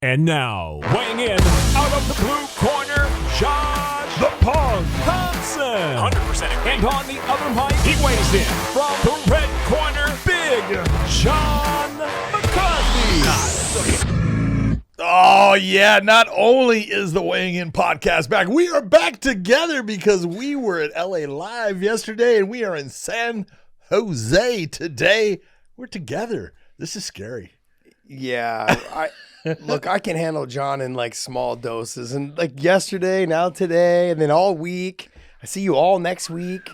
And now, weighing in out of the blue corner, Josh the Punk Thompson. 100% agree. And on the other mic, he weighs in from the red corner, Big Sean McCarthy. Oh, yeah. Not only is the Weighing In podcast back, we are back together because we were at LA Live yesterday and we are in San Jose today. We're together. This is scary. Yeah. Look, I can handle John in like small doses, and like yesterday, now today, and then all week. I see you all next week.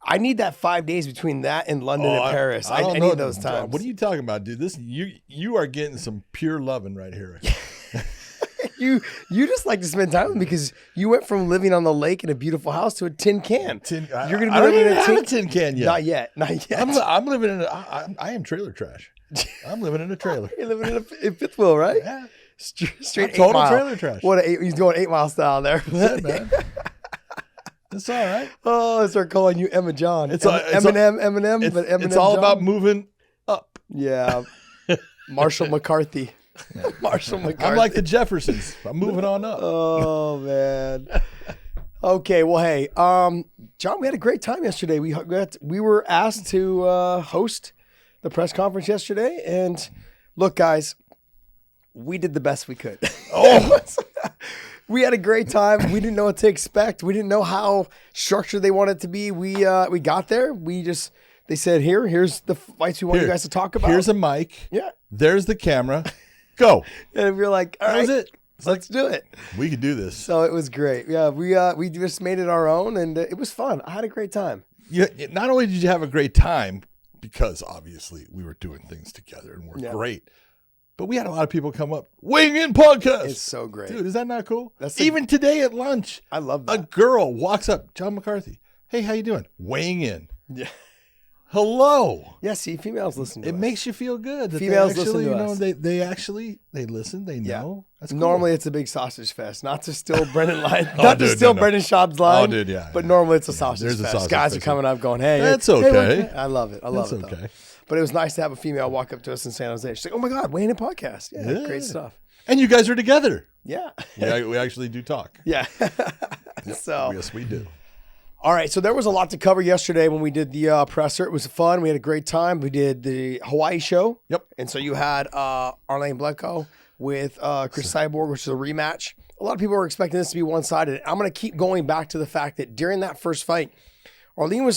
I need that 5 days between that and London and Paris. I need those times. What are you talking about, dude? This you are getting some pure loving right here. You just like to spend time with me because you went from living on the lake in a beautiful house to a tin can. You're gonna be living in a tin can yet. Not yet. I'm living in I am trailer trash. I'm living in a trailer. You're living in fifth wheel, right? Yeah. Straight total 8 mile. trailer trash. He's going 8 mile style there. That's it, man. It's all right. Oh, I start calling you Emma John. Eminem. It's all about moving up. Yeah. Marshall McCarthy. Marshall McCarthy. I'm like the Jeffersons. I'm moving on up. Oh, man. Okay, well, hey, John, we had a great time yesterday. We were asked to host the press conference yesterday, and look, guys, we did the best we could. Oh, we had a great time. We didn't know what to expect. We didn't know how structured they wanted it to be. We got there. They said, here's the fights we want you guys to talk about. Here's a mic. Yeah. There's the camera. Go. And we were like, all right, that was it. Let's do it. We could do this. So it was great. Yeah, we just made it our own, and it was fun. I had a great time. Not only did you have a great time, because obviously we were doing things together and we're great, but we had a lot of people come up. Weighing In podcast. It's so great. Dude, is that not cool? That's even today at lunch. I love that. A girl walks up, John McCarthy. Hey, how you doing? Weighing In. Yeah. Hello. Yeah, see, females listen to us. It makes you feel good. That females they actually, listen to us. They listen, they know. That's cool. Normally it's a big sausage fest, not to steal Brendan line, Brendan Schaub's line. Oh, dude, yeah. But normally it's a sausage there's fest. A sausage Guys fest. are coming up going, hey. That's okay. I love it. I love it. That's though. okay. But it was nice to have a female walk up to us in San Jose. She's like, oh my God, Weighing In podcast. Yeah, great stuff. And you guys are together. Yeah. We actually do talk. Yeah. So yes, we do. All right, so there was a lot to cover yesterday when we did the presser. It was fun. We had a great time. We did the Hawaii show. Yep. And so you had Arlene Bledko with Chris Cyborg, which is a rematch. A lot of people were expecting this to be one-sided. I'm going to keep going back to the fact that during that first fight, Arlene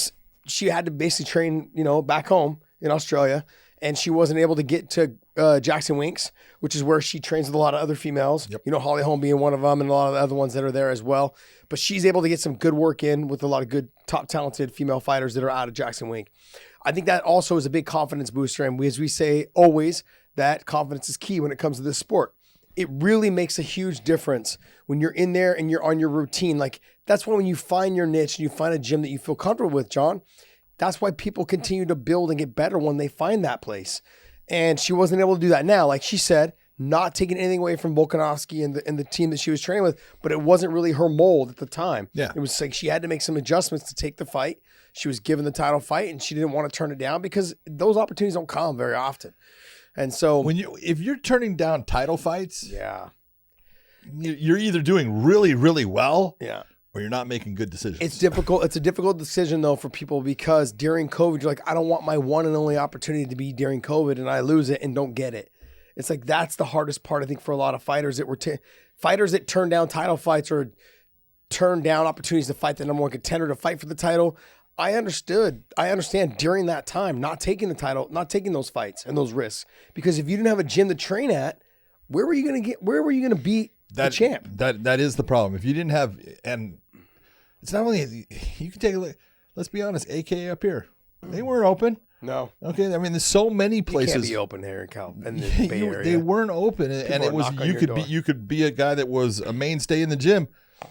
she had to basically train, back home in Australia, and she wasn't able to get to Jackson Winks, which is where she trains with a lot of other females. Yep. Holly Holm being one of them, and a lot of the other ones that are there as well. But she's able to get some good work in with a lot of good, top talented female fighters that are out of Jackson Wink. I think that also is a big confidence booster. And as we say always, that confidence is key when it comes to this sport. It really makes a huge difference when you're in there and you're on your routine. Like, that's why when you find your niche and you find a gym that you feel comfortable with, John, that's why people continue to build and get better when they find that place. And she wasn't able to do that now. Like she said, not taking anything away from Volkanovski and the team that she was training with, but it wasn't really her mold at the time. Yeah. It was like she had to make some adjustments to take the fight. She was given the title fight and she didn't want to turn it down because those opportunities don't come very often. And so if you're turning down title fights, yeah, you're either doing really, really well, or you're not making good decisions. It's difficult. It's a difficult decision though for people because during COVID, you're like, I don't want my one and only opportunity to be during COVID and I lose it and don't get it. It's like that's the hardest part, I think, for a lot of fighters that were fighters that turn down title fights or turn down opportunities to fight the number one contender to fight for the title. I understand during that time not taking the title, not taking those fights and those risks because if you didn't have a gym to train at, where were you going to beat the champ? That is the problem. If you didn't have, and it's not only you can take a look. Let's be honest, AKA up here, they weren't open. No. Okay. I mean, there's so many places. You can't be open here in the Bay Area. They weren't open, and it was you could be a guy that was a mainstay in the gym.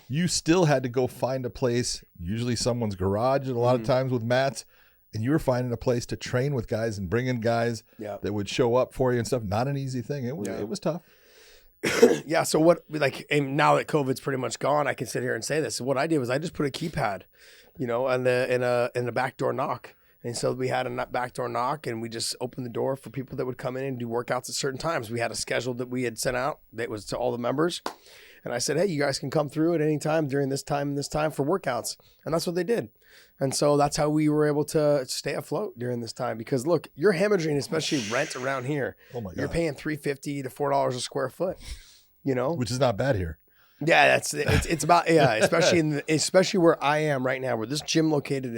You still had to go find a place, usually someone's garage, and a lot of times with mats, and you were finding a place to train with guys and bring in guys that would show up for you and stuff. Not an easy thing. It was tough. Yeah. So and now that COVID's pretty much gone, I can sit here and say this. So what I did was I just put a keypad, in a backdoor knock. And so we had a backdoor knock, and we just opened the door for people that would come in and do workouts at certain times. We had a schedule that we had sent out that was to all the members. And I said, hey, you guys can come through at any time during this time and this time for workouts. And that's what they did. And so that's how we were able to stay afloat during this time. Because look, you're hemorrhaging, especially rent around here. Oh my God. You're paying $3.50 to $4 a square foot, you know? Which is not bad here. Yeah, it's about, yeah, especially where I am right now, where this gym is located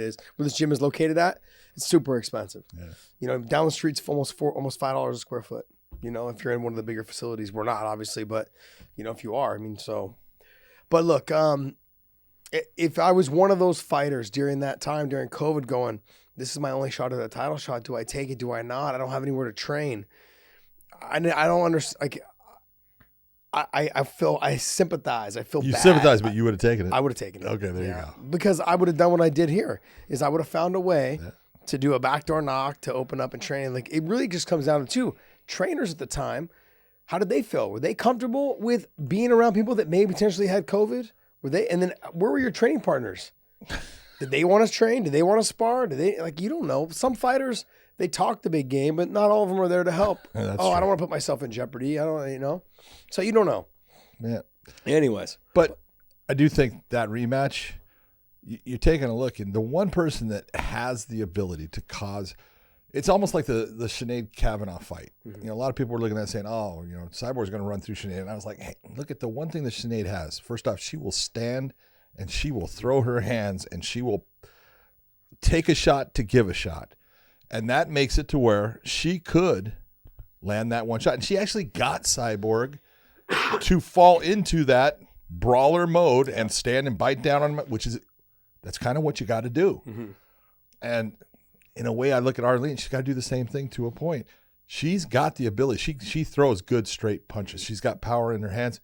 at, it's super expensive. Yeah. You know, down the street's almost $5 a square foot. You know, if you're in one of the bigger facilities, we're not obviously, but you know, if you are, I mean, so. But look, if I was one of those fighters during that time during COVID, going, this is my only shot at a title shot. Do I take it? Do I not? I don't have anywhere to train. I don't understand. Like, I sympathize. I feel you bad. sympathize, but you would have taken it. I would have taken it. Okay, there you go. Because I would have done what I did here. Is I would have found a way to do a backdoor knock to open up and train. Like, it really just comes down to trainers at the time. How did they feel? Were they comfortable with being around people that maybe potentially had COVID? Were they? And then where were your training partners? Did they want to train? Did they want to spar? Did they, like, you don't know. Some fighters, they talk the big game, but not all of them are there to help. True. I don't want to put myself in jeopardy. I don't, you know. So you don't know. Yeah. Anyways. But I do think that rematch, you're taking a look, and the one person that has the ability to cause, it's almost like the Sinead Kavanaugh fight. Mm-hmm. You know, a lot of people were looking at it saying, oh, you know, Cyborg's going to run through Sinead. And I was like, hey, look at the one thing that Sinead has. First off, she will stand and she will throw her hands and she will take a shot to give a shot. And that makes it to where she could land that one shot. And she actually got Cyborg to fall into that brawler mode and stand and bite down on him, that's kind of what you got to do. Mm-hmm. And in a way, I look at Arlene, she's got to do the same thing to a point. She's got the ability. She throws good straight punches. She's got power in her hands.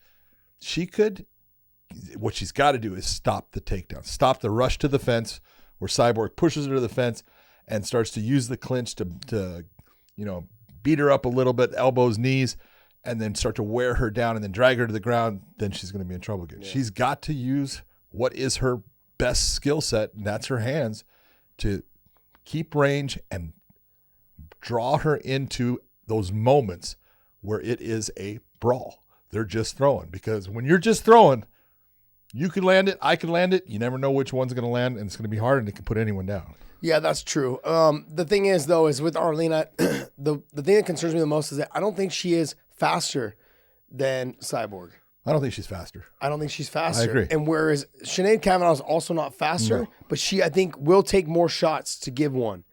What she's got to do is stop the takedown, stop the rush to the fence where Cyborg pushes her to the fence and starts to use the clinch to you know, beat her up a little bit, elbows, knees, and then start to wear her down and then drag her to the ground. Then she's going to be in trouble again. Yeah. She's got to use what is her best skill set, and that's her hands, to keep range and draw her into those moments where it is a brawl. They're just throwing, because when you're just throwing, you can land it, I can land it. You never know which one's going to land, and it's going to be hard, and it can put anyone down. Yeah, that's true. The thing is, though, is with Arlena, the thing that concerns me the most is that I don't think she is faster than Cyborg. I don't think she's faster. I agree. And whereas Sinead Kavanaugh is also not faster, but she, I think, will take more shots to give one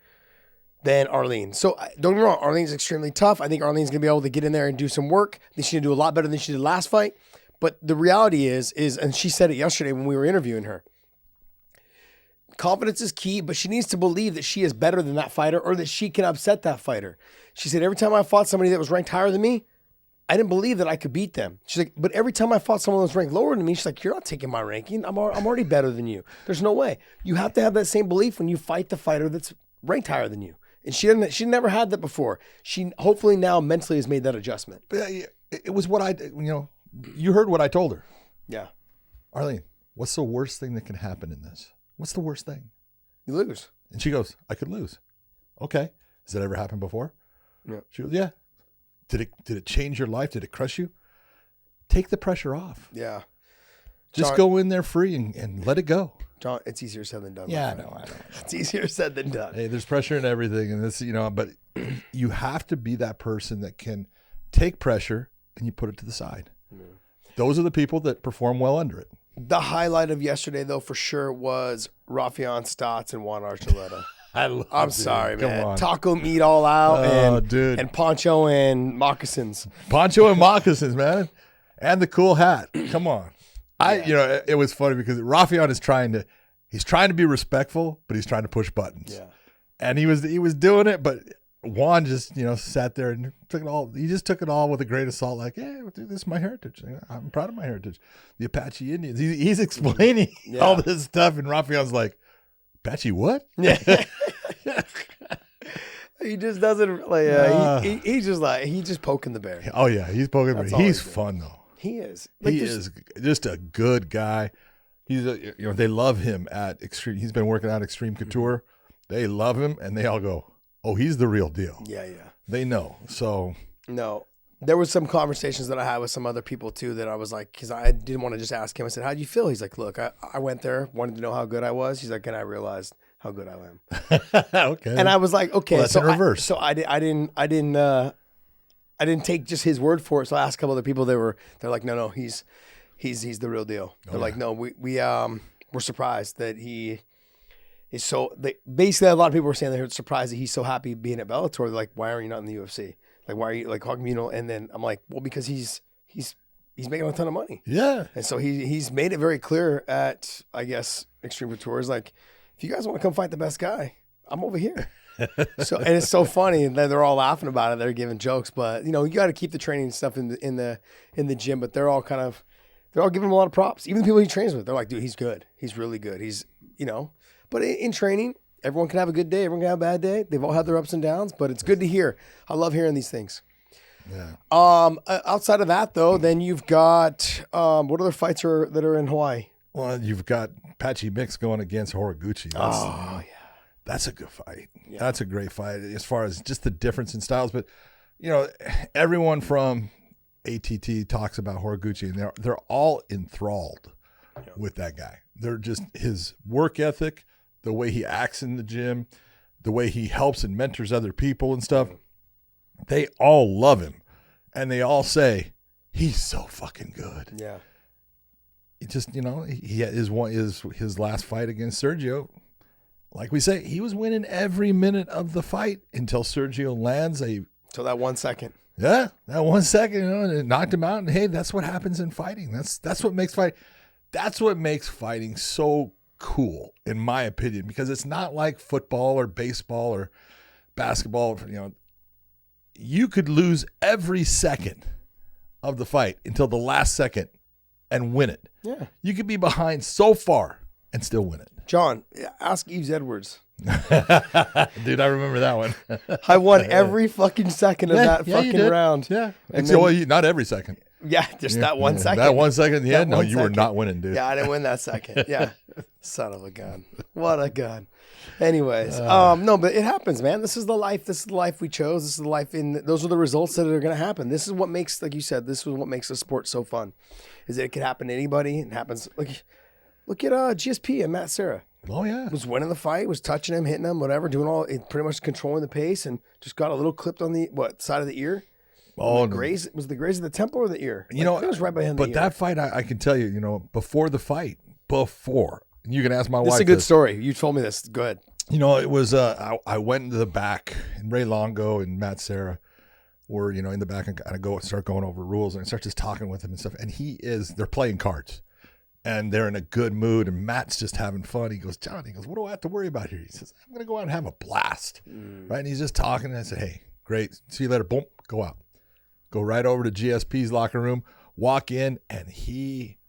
than Arlene. So don't get me wrong, Arlene's extremely tough. I think Arlene's going to be able to get in there and do some work. I think she's going to do a lot better than she did last fight. But the reality is, and she said it yesterday when we were interviewing her, confidence is key, but she needs to believe that she is better than that fighter or that she can upset that fighter. She said, every time I fought somebody that was ranked higher than me, I didn't believe that I could beat them. She's like, but every time I fought someone that was ranked lower than me, she's like, you're not taking my ranking. I'm already better than you. There's no way. You have to have that same belief when you fight the fighter that's ranked higher than you. And she never had that before. She hopefully now mentally has made that adjustment. But it was what you heard what I told her. Yeah. Arlene, what's the worst thing that can happen in this? What's the worst thing? You lose. And she goes, I could lose. Okay. Has that ever happened before? Yeah. She goes, yeah. Did it change your life? Did it crush you? Take the pressure off. Yeah. Just go in there free and let it go. John, it's easier said than done. Yeah, I know. It's easier said than done. Hey, there's pressure in everything, and this, but you have to be that person that can take pressure and you put it to the side. Yeah. Those are the people that perform well under it. The highlight of yesterday, though, for sure, was Rafion Stotts and Juan Archuleta. I'm sorry, man. Taco meat all out and poncho and moccasins. Poncho and moccasins, man. And the cool hat. Come on. It was funny because Rafion is trying to be respectful, but he's trying to push buttons. Yeah. And he was doing it, but Juan just, sat there and took it all. He just took it all with a grain of salt, like, yeah, this is my heritage. I'm proud of my heritage. The Apache Indians. He's explaining all this stuff, and Rafion's like, Apache what? Yeah. He just doesn't he's just poking the bear. Oh yeah, he's poking the bear. He's fun though. He is. He is just a good guy. He's they love him at Extreme. He's been working out Extreme Couture. They love him, and they all go, "Oh, he's the real deal." Yeah. They know. So no, there was some conversations that I had with some other people too that I was like, because I didn't want to just ask him. I said, "How'd you feel?" He's like, "Look, I went there, wanted to know how good I was." He's like, and I realized how good I am. Okay. And I was like, okay, well, that's in reverse. I didn't take just his word for it. So I asked a couple other people. They're like, no, he's the real deal. They're like, no, we're surprised that he is so. Basically, a lot of people were saying they're surprised that he's so happy being at Bellator. They're like, why are you not in the UFC? Like, why are you like, how come you know? And then I'm like, well, because he's making a ton of money. Yeah. And so he's made it very clear at, I guess, Extreme Couture is like, if you guys want to come fight the best guy, I'm over here. So, and it's so funny that they're all laughing about it. They're giving jokes, but you got to keep the training and stuff in the gym. But they're all giving him a lot of props. Even the people he trains with, they're like, dude, he's good. He's really good. He's, but in training, everyone can have a good day. Everyone can have a bad day. They've all had their ups and downs, but it's good to hear. I love hearing these things. Yeah. Outside of that though, then you've got, what other fights that are in Hawaii? Well, you've got Patchy Mix going against Horiguchi. That's a good fight. Yeah. That's a great fight as far as just the difference in styles. But, everyone from ATT talks about Horiguchi, and they're all enthralled with that guy. They're just his work ethic, the way he acts in the gym, the way he helps and mentors other people and stuff. They all love him, and they all say he's so fucking good. Yeah. It just, he had his last fight against Sergio. Like we say, he was winning every minute of the fight until Sergio lands till that 1 second. Yeah, that 1 second, and it knocked him out. And hey, that's what happens in fighting. That's what makes fight. That's what makes fighting so cool, in my opinion, because it's not like football or baseball or basketball. You could lose every second of the fight until the last second and win it. Yeah, you could be behind so far and still win it. John, ask Yves Edwards. Dude, I remember that one. I won every fucking second of that fucking round. Yeah. Then, not every second. Yeah, just that 1 second. That 1 second in the end? No, you were not winning, dude. Yeah, I didn't win that second. Yeah. Son of a gun. What a gun. Anyways, no, but it happens, man. This is the life. This is the life we chose. This is the life those are the results that are going to happen. This is what makes, like you said, this is what makes the sport so fun, is that it could happen to anybody. It happens. Look at GSP and Matt Serra. Oh, yeah. Was winning the fight, was touching him, hitting him, whatever, doing all, pretty much controlling the pace, and just got a little clipped on the, side of the ear? Oh, was the graze of the temple or the ear? It was right behind the ear. But that fight, I can tell you, before the fight, you can ask my wife. This is a good story. You told me this. Go ahead. It was, I went into the back, and Ray Longo and Matt Serra were, in the back, and kind of start going over rules, and I start just talking with him and stuff, and they're playing cards. And they're in a good mood, and Matt's just having fun. He goes, John, what do I have to worry about here? He says, I'm going to go out and have a blast. Right? And he's just talking, and I said, hey, great. See you later. Boom, go out. Go right over to GSP's locker room, walk in, and he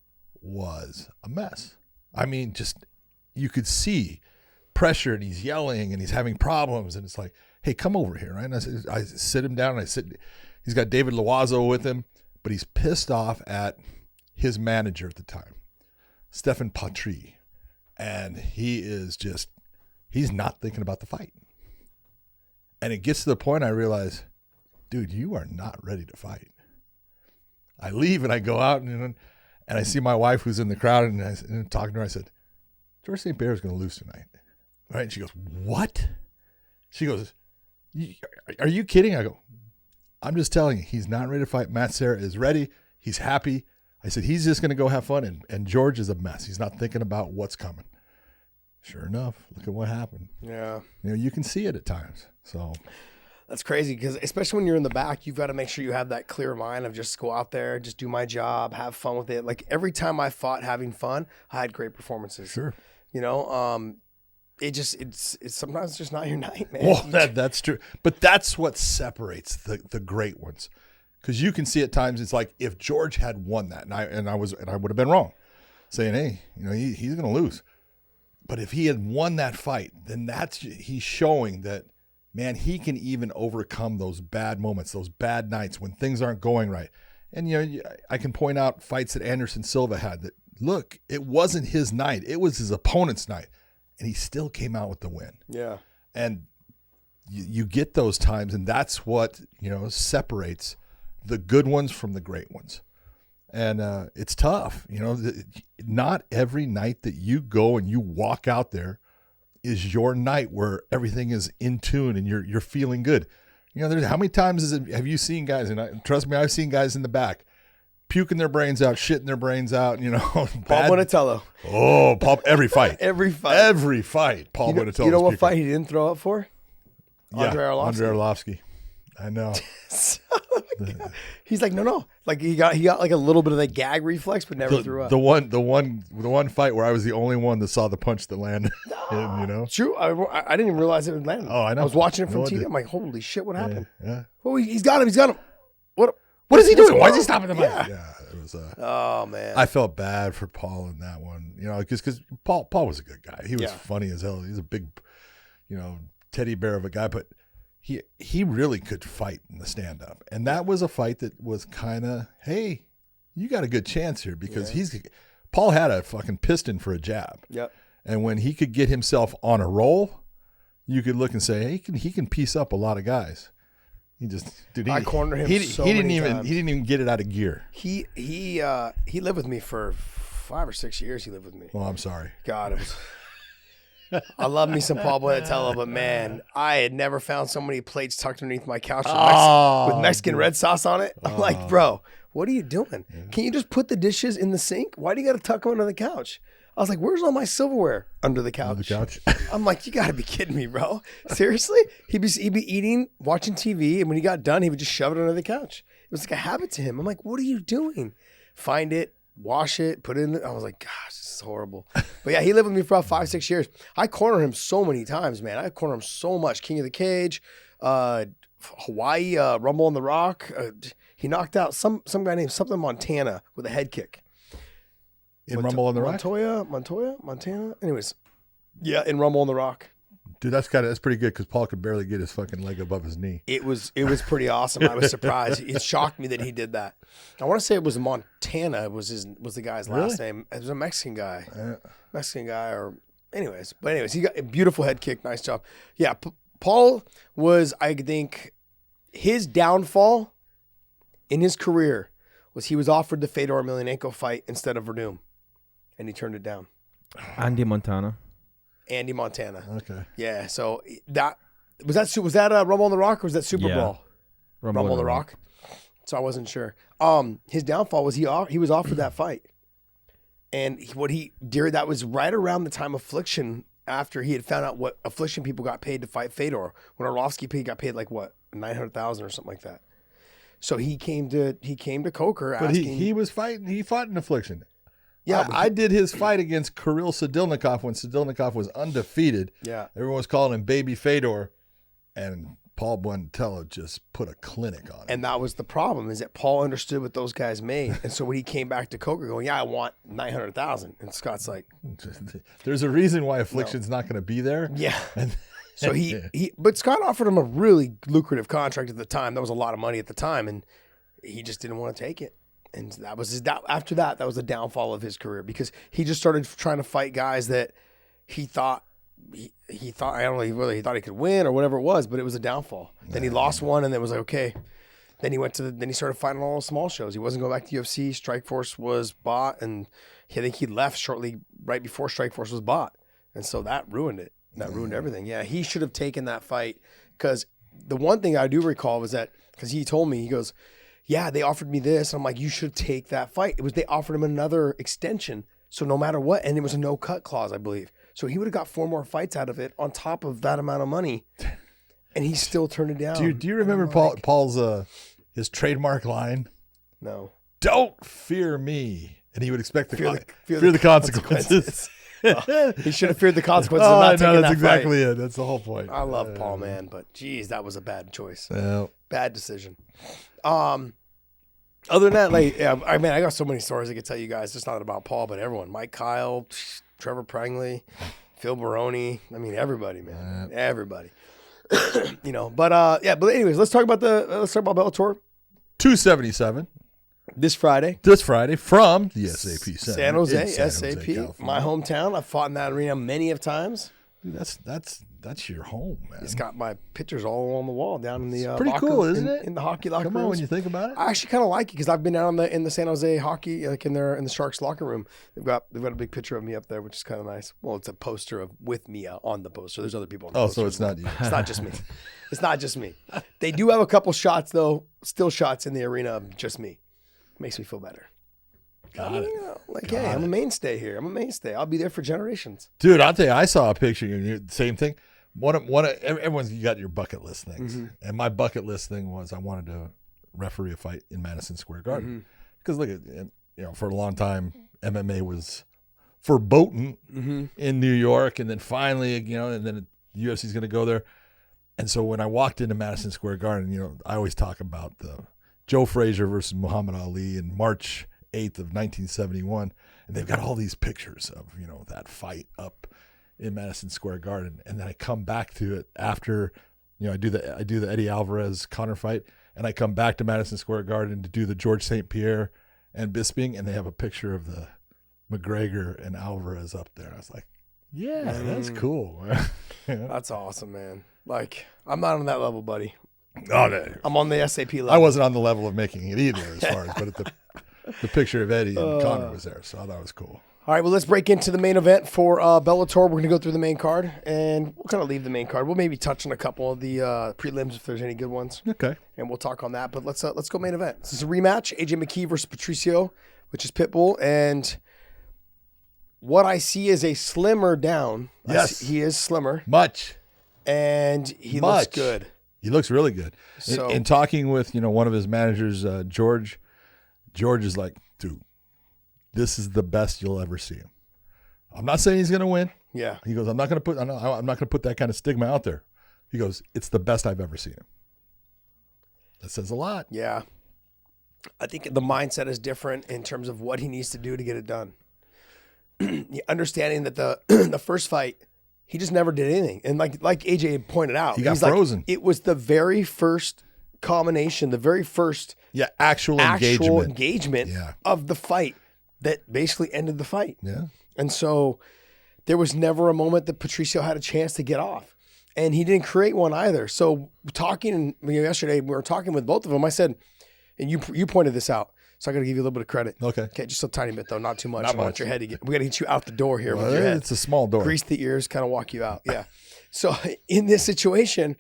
was a mess. I mean, just you could see pressure, and he's yelling, and he's having problems, and it's like, hey, come over here. Right? And I sit him down, and he's got David Loazo with him, but he's pissed off at his manager at the time, Stephen Patry, and he's not thinking about the fight. And it gets to the point I realize, dude, you are not ready to fight. I leave and I go out and I see my wife who's in the crowd, and I'm talking to her. I said, George St. Pierre is going to lose tonight. Right? And she goes, what? She goes, are you kidding? I go, I'm just telling you, he's not ready to fight. Matt Serra is ready. He's happy. I said, he's just going to go have fun, and George is a mess. He's not thinking about what's coming. Sure enough, look at what happened. Yeah. You can see it at times. So that's crazy, because especially when you're in the back, you've got to make sure you have that clear mind of just go out there, just do my job, have fun with it. Like every time I fought having fun, I had great performances. Sure. It's sometimes just not your night, man. Well, that's true. But that's what separates the great ones. Because you can see at times, it's like if George had won that, and I would have been wrong, saying, hey, he's going to lose. But if he had won that fight, then he's showing that, man, he can even overcome those bad moments, those bad nights when things aren't going right. And I can point out fights that Anderson Silva had that, look, it wasn't his night, it was his opponent's night, and he still came out with the win. Yeah. And you get those times, and that's what, separates the good ones from the great ones. And it's tough. Not every night that you go and you walk out there is your night where everything is in tune and you're feeling good. There's how many times have you seen guys, and trust me, I've seen guys in the back puking their brains out, shitting their brains out, Paul Bonatello. Oh, Paul, every fight. Every fight. Paul Bonatello. You know what fight he didn't throw up for? Yeah, Andrei Arlovski. Andrei Arlovski. I know. He's like, no. Like he got like a little bit of that gag reflex, but never threw up. The one fight where I was the only one that saw the punch that landed. True. I didn't even realize it was landing. Oh, I know. I was watching it from TV. I'm like, holy shit, what happened? Yeah. Oh, he's got him. What is he doing? Why is he stopping the fight? Yeah. It was. Oh man. I felt bad for Paul in that one. Because Paul was a good guy. He was funny as hell. He's a big, teddy bear of a guy, but he really could fight in the stand up. And that was a fight that was kind of, hey, you got a good chance here, because Paul had a fucking piston for a jab. Yep. And when he could get himself on a roll, you could look and say, hey, he can piece up a lot of guys. I cornered him he didn't times. even get it out of gear. He lived with me for 5 or 6 years. He lived with me. Well, I'm sorry. God, it was. I love me some Paul Bonatello, but man, I had never found so many plates tucked underneath my couch with Mexican red sauce on it. I'm like, bro, what are you doing? Can you just put the dishes in the sink? Why do you got to tuck them under the couch? I was like, where's all my silverware? Under the couch. I'm like, you got to be kidding me, bro. Seriously? He'd be eating, watching TV, and when he got done, he would just shove it under the couch. It was like a habit to him. I'm like, what are you doing? Find it, wash it, put it in. I was like, gosh, this is horrible. But yeah, he lived with me for about 5-6 years. I cornered him so many times, man. I cornered him so much. King of the Cage, Hawaii, Rumble on the Rock. He knocked out some guy named something Montana with a head kick. In Rumble on the Rock? Montana. Anyways, yeah, in Rumble on the Rock. Dude, that's pretty good, because Paul could barely get his fucking leg above his knee. It was pretty awesome. I was surprised. It shocked me that he did that. I want to say it was Montana was the guy's last name. It was a Mexican guy. Anyways, he got a beautiful head kick. Nice job. Yeah, Paul was, I think, his downfall in his career was he was offered the Fedor Emelianenko fight instead of Verdum, and he turned it down. Andy Montana. Okay. Yeah. So that was that Rumble on the Rock, or was that Super Brawl? Rumble on the Rock. So I wasn't sure. His downfall was he was offered that fight, and that was right around the time Affliction, after he had found out what Affliction people got paid to fight Fedor, when Arlovski got paid like what, $900,000 or something like that. So he came to Coker asking. But he was fighting. He fought in Affliction. Yeah, I did his fight against Kirill Sadilnikov when Sadilnikov was undefeated. Yeah, everyone was calling him Baby Fedor, and Paul Bonatello just put a clinic on him. And that was the problem, is that Paul understood what those guys made, and so when he came back to Coker, going, "Yeah, I want $900,000," and Scott's like, "There's a reason why Affliction's not going to be there." Yeah. So but Scott offered him a really lucrative contract at the time. That was a lot of money at the time, and he just didn't want to take it. And that was after that was the downfall of his career, because he just started trying to fight guys that he thought he thought, I don't know whether he thought he could win or whatever it was, but it was a downfall. Then he lost one, and then it was like, okay. Then he started fighting all the small shows. He wasn't going back to UFC. Strikeforce was bought, and I think he left shortly right before Strikeforce was bought, and so that ruined it. That ruined everything. Yeah, he should have taken that fight, because the one thing I do recall was that, because he told me, he goes, yeah, they offered me this. I'm like, you should take that fight. They offered him another extension, so no matter what, and it was a no-cut clause, I believe. So he would have got 4 more fights out of it on top of that amount of money, and he still turned it down. Do you remember Paul's his trademark line? No. Don't fear me, and he would expect fear the consequences. He should have feared the consequences of not taking that's that exactly fight. it. That's the whole point. I love Paul, man, but geez, that was a bad choice. Yeah. Bad decision. Other than that, I got so many stories I could tell you guys. It's not about Paul, but everyone. Mike Kyle, Trevor Prangley, Phil Baroni. I mean, everybody, man. Everybody. But anyways, let's talk about Bellator 277. This Friday from the SAP Center. San Jose, San SAP, Jose, my hometown. I've fought in that arena many of times. Dude, that's that's your home, man. It's got my pictures all on the wall down in the pretty locker, cool, isn't it? In the hockey locker Come on, rooms. when you think about it. I actually kind of like it because I've been down in the San Jose hockey, like in the Sharks locker room. They've got a big picture of me up there, which is kind of nice. Well, it's a poster with me on the poster. There's other people on the poster. So it's not you. It's not just me. It's not just me. They do have a couple shots though, still shots in the arena of just me. Makes me feel better. Got it. Hey, I'm a mainstay here. I'm a mainstay. I'll be there for generations. Dude, I'll tell you, I saw a picture and you same thing. One of everyone's, you got your bucket list things. Mm-hmm. And my bucket list thing was I wanted to referee a fight in Madison Square Garden. Because look at, for a long time, MMA was verboten in New York. And then finally, and then UFC is going to go there. And so when I walked into Madison Square Garden, I always talk about the Joe Frazier versus Muhammad Ali in March 8th of 1971, and they've got all these pictures of that fight up in Madison Square Garden, and then I come back to it after I do the Eddie Alvarez Conor fight, and I come back to Madison Square Garden to do the George St. Pierre and Bisping, and they have a picture of the McGregor and Alvarez up there. I was like, yeah, that's cool. That's awesome, man. Like, I'm not on that level, buddy. Oh, no. I'm on the SAP level. I wasn't on the level of making it either, as far as, but the picture of Eddie and Conor was there, so I thought it was cool. All right, well, let's break into the main event for Bellator. We're going to go through the main card, and we'll kind of leave the main card. We'll maybe touch on a couple of the prelims if there's any good ones. Okay. And we'll talk on that, but let's go main event. This is a rematch, AJ McKee versus Patricio, which is Pitbull, and what I see is a slimmer down. Yes. He is slimmer. Much. And he looks good. He looks really good. So, in talking with, one of his managers, George is like, dude, this is the best you'll ever see him. I'm not saying he's going to win. Yeah. He goes, I'm not going to put that kind of stigma out there. He goes, it's the best I've ever seen him. That says a lot. Yeah. I think the mindset is different in terms of what he needs to do to get it done. Understanding that the first fight, he just never did anything. And like AJ pointed out, he got frozen. Like, it was the very first combination, the very first actual engagement of the fight that basically ended the fight. Yeah. And so there was never a moment that Patricio had a chance to get off. And he didn't create one either. So talking yesterday, we were talking with both of them. I said, and you pointed this out, so I got to give you a little bit of credit. Okay. Just a tiny bit though, not too much. Not I want much. your head to we got to get you out the door here Well, with your head. It's a small door. Grease the ears, kind of walk you out. Yeah. So in this situation,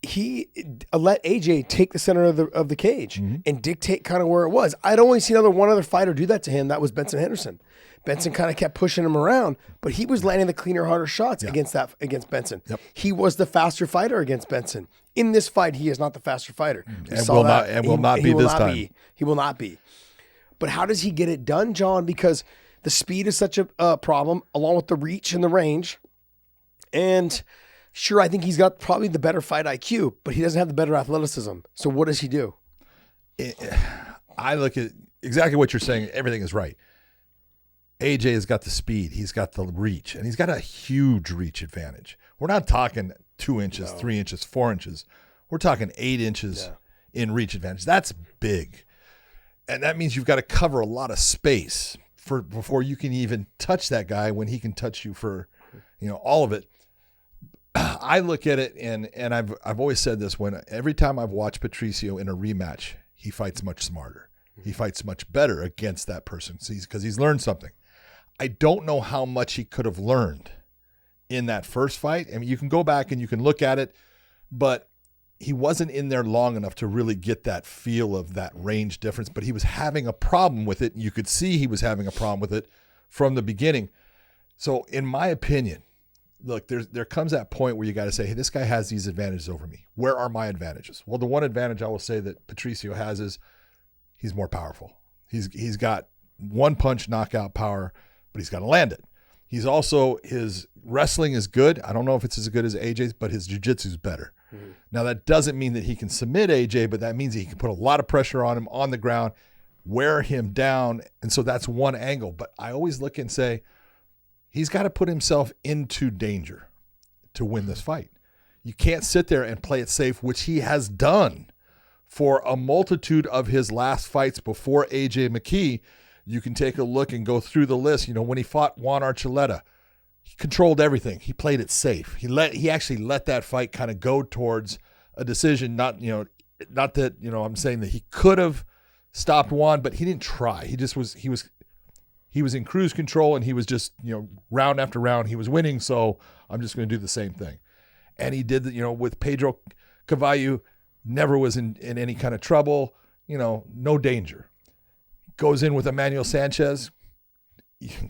he let AJ take the center of the cage and dictate kind of where it was. I'd only seen one other fighter do that to him. That was Benson Henderson. Benson kind of kept pushing him around, but he was landing the cleaner, harder shots against Benson. Yep. He was the faster fighter against Benson. In this fight, he is not the faster fighter. Will not be this time. He will not be. But how does he get it done, John? Because the speed is such a problem, along with the reach and the range. And sure, I think he's got probably the better fight IQ, but he doesn't have the better athleticism. So what does he do? I look at exactly what you're saying. Everything is right. AJ has got the speed. He's got the reach, and he's got a huge reach advantage. We're not talking 2 inches, 3 inches, 4 inches. We're talking 8 inches in reach advantage. That's big. And that means you've got to cover a lot of space before you can even touch that guy when he can touch you for, all of it. I look at it, and I've always said this, every time I've watched Patricio in a rematch, he fights much smarter. He fights much better against that person because he's learned something. I don't know how much he could have learned in that first fight. I mean, you can go back and you can look at it, but he wasn't in there long enough to really get that feel of that range difference, but he was having a problem with it. You could see he was having a problem with it from the beginning. So in my opinion, look, there comes that point where you got to say, hey, this guy has these advantages over me. Where are my advantages? Well, the one advantage I will say that Patricio has is he's more powerful. He's got one punch knockout power, but he's got to land it. He's also, his wrestling is good. I don't know if it's as good as AJ's, but his jiu-jitsu is better. Mm-hmm. Now, that doesn't mean that he can submit AJ, but that means he can put a lot of pressure on him on the ground, wear him down. And so that's one angle. But I always look and say, he's got to put himself into danger to win this fight. You can't sit there and play it safe, which he has done for a multitude of his last fights before AJ McKee. You can take a look and go through the list. When he fought Juan Archuleta, he controlled everything. He played it safe. He actually let that fight kind of go towards a decision. Not that I'm saying that he could have stopped Juan, but he didn't try. He just was in cruise control, and he was just round after round he was winning. So I'm just going to do the same thing, and he did with Pedro Cavallo. Never was in any kind of trouble. No danger. Goes in with Emmanuel Sanchez,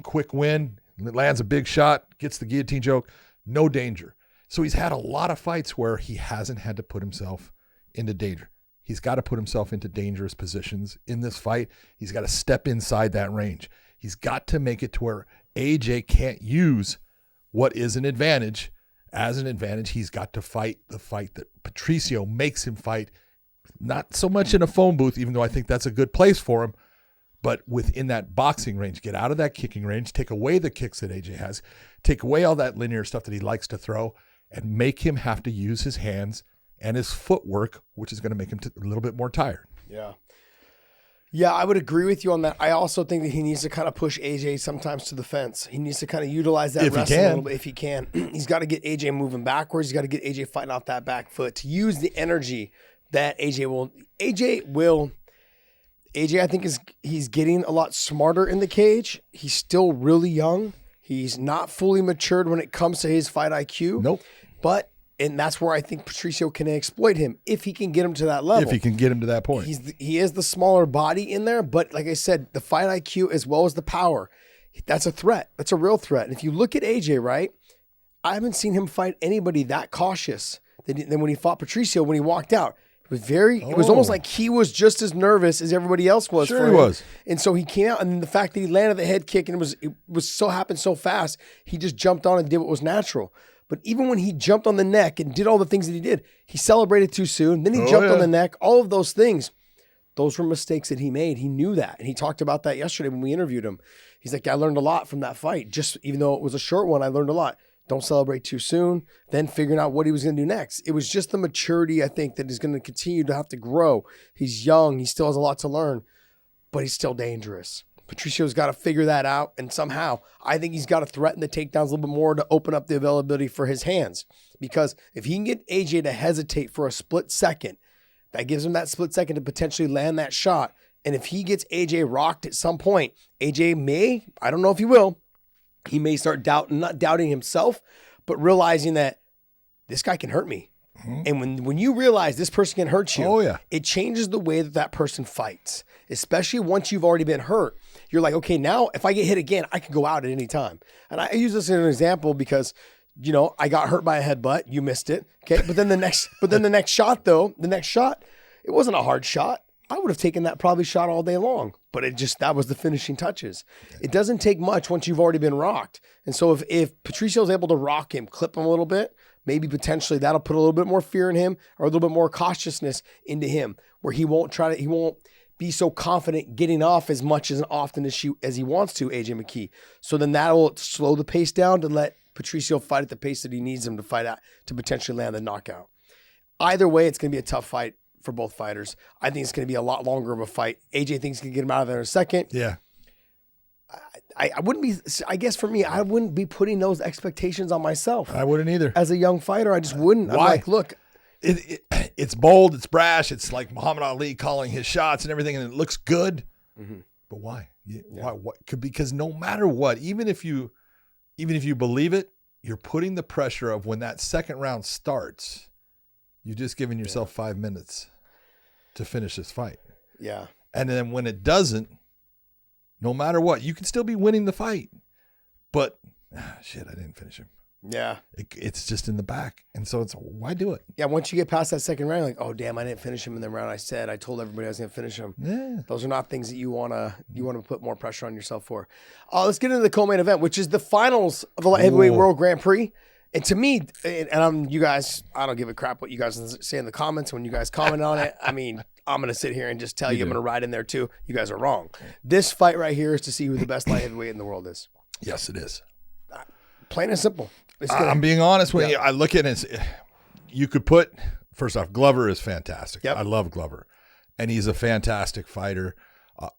quick win, lands a big shot, gets the guillotine choke, no danger. So he's had a lot of fights where he hasn't had to put himself into danger. He's got to put himself into dangerous positions in this fight. He's got to step inside that range. He's got to make it to where AJ can't use what is an advantage as an advantage. He's got to fight the fight that Patricio makes him fight, not so much in a phone booth, even though I think that's a good place for him, but within that boxing range. Get out of that kicking range, take away the kicks that AJ has, take away all that linear stuff that he likes to throw, and make him have to use his hands and his footwork, which is going to make him a little bit more tired. Yeah, I would agree with you on that. I also think that he needs to kind of push AJ sometimes to the fence. He needs to kind of utilize that wrestling a little bit if he can. He's got to get AJ moving backwards. He's got to get AJ fighting off that back foot to use the energy that AJ will. AJ, I think he's getting a lot smarter in the cage. He's still really young. He's not fully matured when it comes to his fight IQ. Nope. And that's where I think Patricio can exploit him if he can get him to that level. If he can get him to that point. He is the smaller body in there, but like I said, the fight IQ as well as the power, that's a threat. That's a real threat. And if you look at AJ, right, I haven't seen him fight anybody that cautious than when he fought Patricio when he walked out. It was almost like he was just as nervous as everybody else was. Sure he was. And so he came out, and the fact that he landed the head kick and it was so happened so fast, he just jumped on and did what was natural. But even when he jumped on the neck and did all the things that he did, he celebrated too soon. Then he jumped on the neck. All of those things, those were mistakes that he made. He knew that. And he talked about that yesterday when we interviewed him. He's like, I learned a lot from that fight. Just even though it was a short one, I learned a lot. Don't celebrate too soon. Then figuring out what he was going to do next. It was just the maturity, I think, that is going to continue to have to grow. He's young. He still has a lot to learn, but he's still dangerous. Patricio's got to figure that out, and somehow I think he's got to threaten the takedowns a little bit more to open up the availability for his hands. Because if he can get AJ to hesitate for a split second, that gives him that split second to potentially land that shot. And if he gets AJ rocked at some point, AJ may, I don't know if he will, he may start not doubting himself, but realizing that this guy can hurt me. Mm-hmm. And when you realize this person can hurt you, it changes the way that person fights, especially once you've already been hurt. You're like, okay, now if I get hit again, I can go out at any time. And I use this as an example because, I got hurt by a headbutt. You missed it. Okay. But then the next shot, it wasn't a hard shot. I would have taken that probably shot all day long, but that was the finishing touches. It doesn't take much once you've already been rocked. And so if Patricio's able to rock him, clip him a little bit, maybe potentially that'll put a little bit more fear in him or a little bit more cautiousness into him where he won't be so confident getting off as much as often as he wants to, AJ McKee. So then that'll slow the pace down to let Patricio fight at the pace that he needs him to fight at to potentially land the knockout. Either way, it's going to be a tough fight for both fighters. I think it's going to be a lot longer of a fight. AJ thinks he can get him out of there in a second. Yeah. I wouldn't be, I guess for me, I wouldn't be putting those expectations on myself. I wouldn't either. As a young fighter, I just wouldn't. Why? I'm like, look. It's bold, it's brash, it's like Muhammad Ali calling his shots and everything, and it looks good. Mm-hmm. But why? Why? What? Because no matter what, even if you believe it, you're putting the pressure of when that second round starts, you've just given yourself 5 minutes to finish this fight. Yeah. And then when it doesn't, no matter what, you can still be winning the fight. But, shit, I didn't finish him. Yeah. It's just in the back. And so it's, why do it? Yeah, once you get past that second round, you're like, oh, damn, I didn't finish him in the round I told everybody I was going to finish him. Yeah. Those are not things that you want to put more pressure on yourself for. Let's get into the co-main event, which is the finals of the Light Heavyweight World Grand Prix. And to me, you guys, I don't give a crap what you guys say in the comments when you guys comment on it. I mean, I'm going to sit here and just tell you I'm going to ride in there too. You guys are wrong. This fight right here is to see who the best light heavyweight in the world is. Yes, it is. Plain and simple. I'm being honest with you. I look at it, you could put, first off, Glover is fantastic. Yep. I love Glover. And he's a fantastic fighter.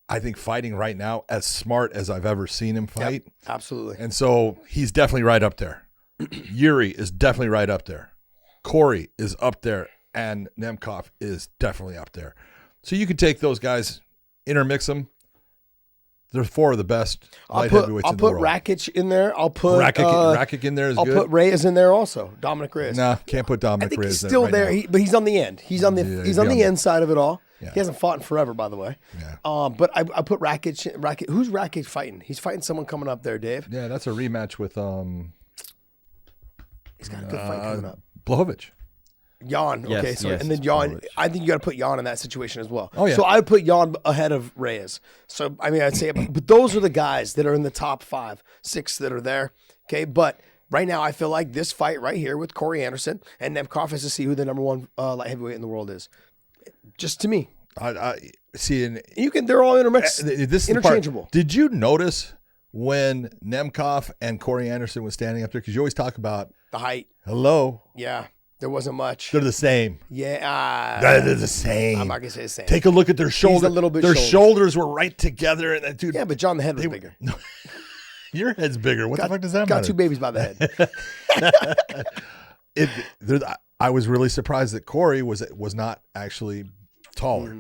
I think fighting right now as smart as I've ever seen him fight. Yep, absolutely. And so he's definitely right up there. Yuri is definitely right up there. Corey is up there, and Nemkov is definitely up there. So you could take those guys, intermix them. They're 4 of the best light heavyweights in the world. I'll put Rakic in there. I'll put Rakic in there is good. I'll put Reyes in there also. Dominic Reyes. Nah, can't put Dominic Reyes in. He's still there, but he's on the end. He's on the end side of it all. Yeah. He hasn't fought in forever, by the way. Yeah. But I put Rakic. Who's Rakic fighting? He's fighting someone coming up there, Dave. Yeah, that's a rematch with He's got a good fight coming up. Blachowicz. Jan. Yes, Okay, so yes, and then it's Jan. Blachowicz. I think you got to put Jan in that situation as well. Oh, yeah. So I would put Jan ahead of Reyes. So I mean, I'd say, but those are the guys that are in the top 5, 6 that are there. Okay, but right now I feel like this fight right here with Corey Anderson and Nemkov has to see who the number 1 light heavyweight in the world is. Just to me, I see. And they're all intermixed. This is interchangeable. Did you notice when Nemkov and Corey Anderson was standing up there? Because you always talk about The height. hello. Yeah, there wasn't much. They're the same. Yeah, They're the same. I'm not gonna say the same. Take a look at their shoulders. a little bit Their shoulder. shoulders were right together, and dude, Yeah, but John, the head was bigger. your head's bigger. What the fuck does that Got matter? 2 babies by the head. I was really surprised that Corey was not actually taller.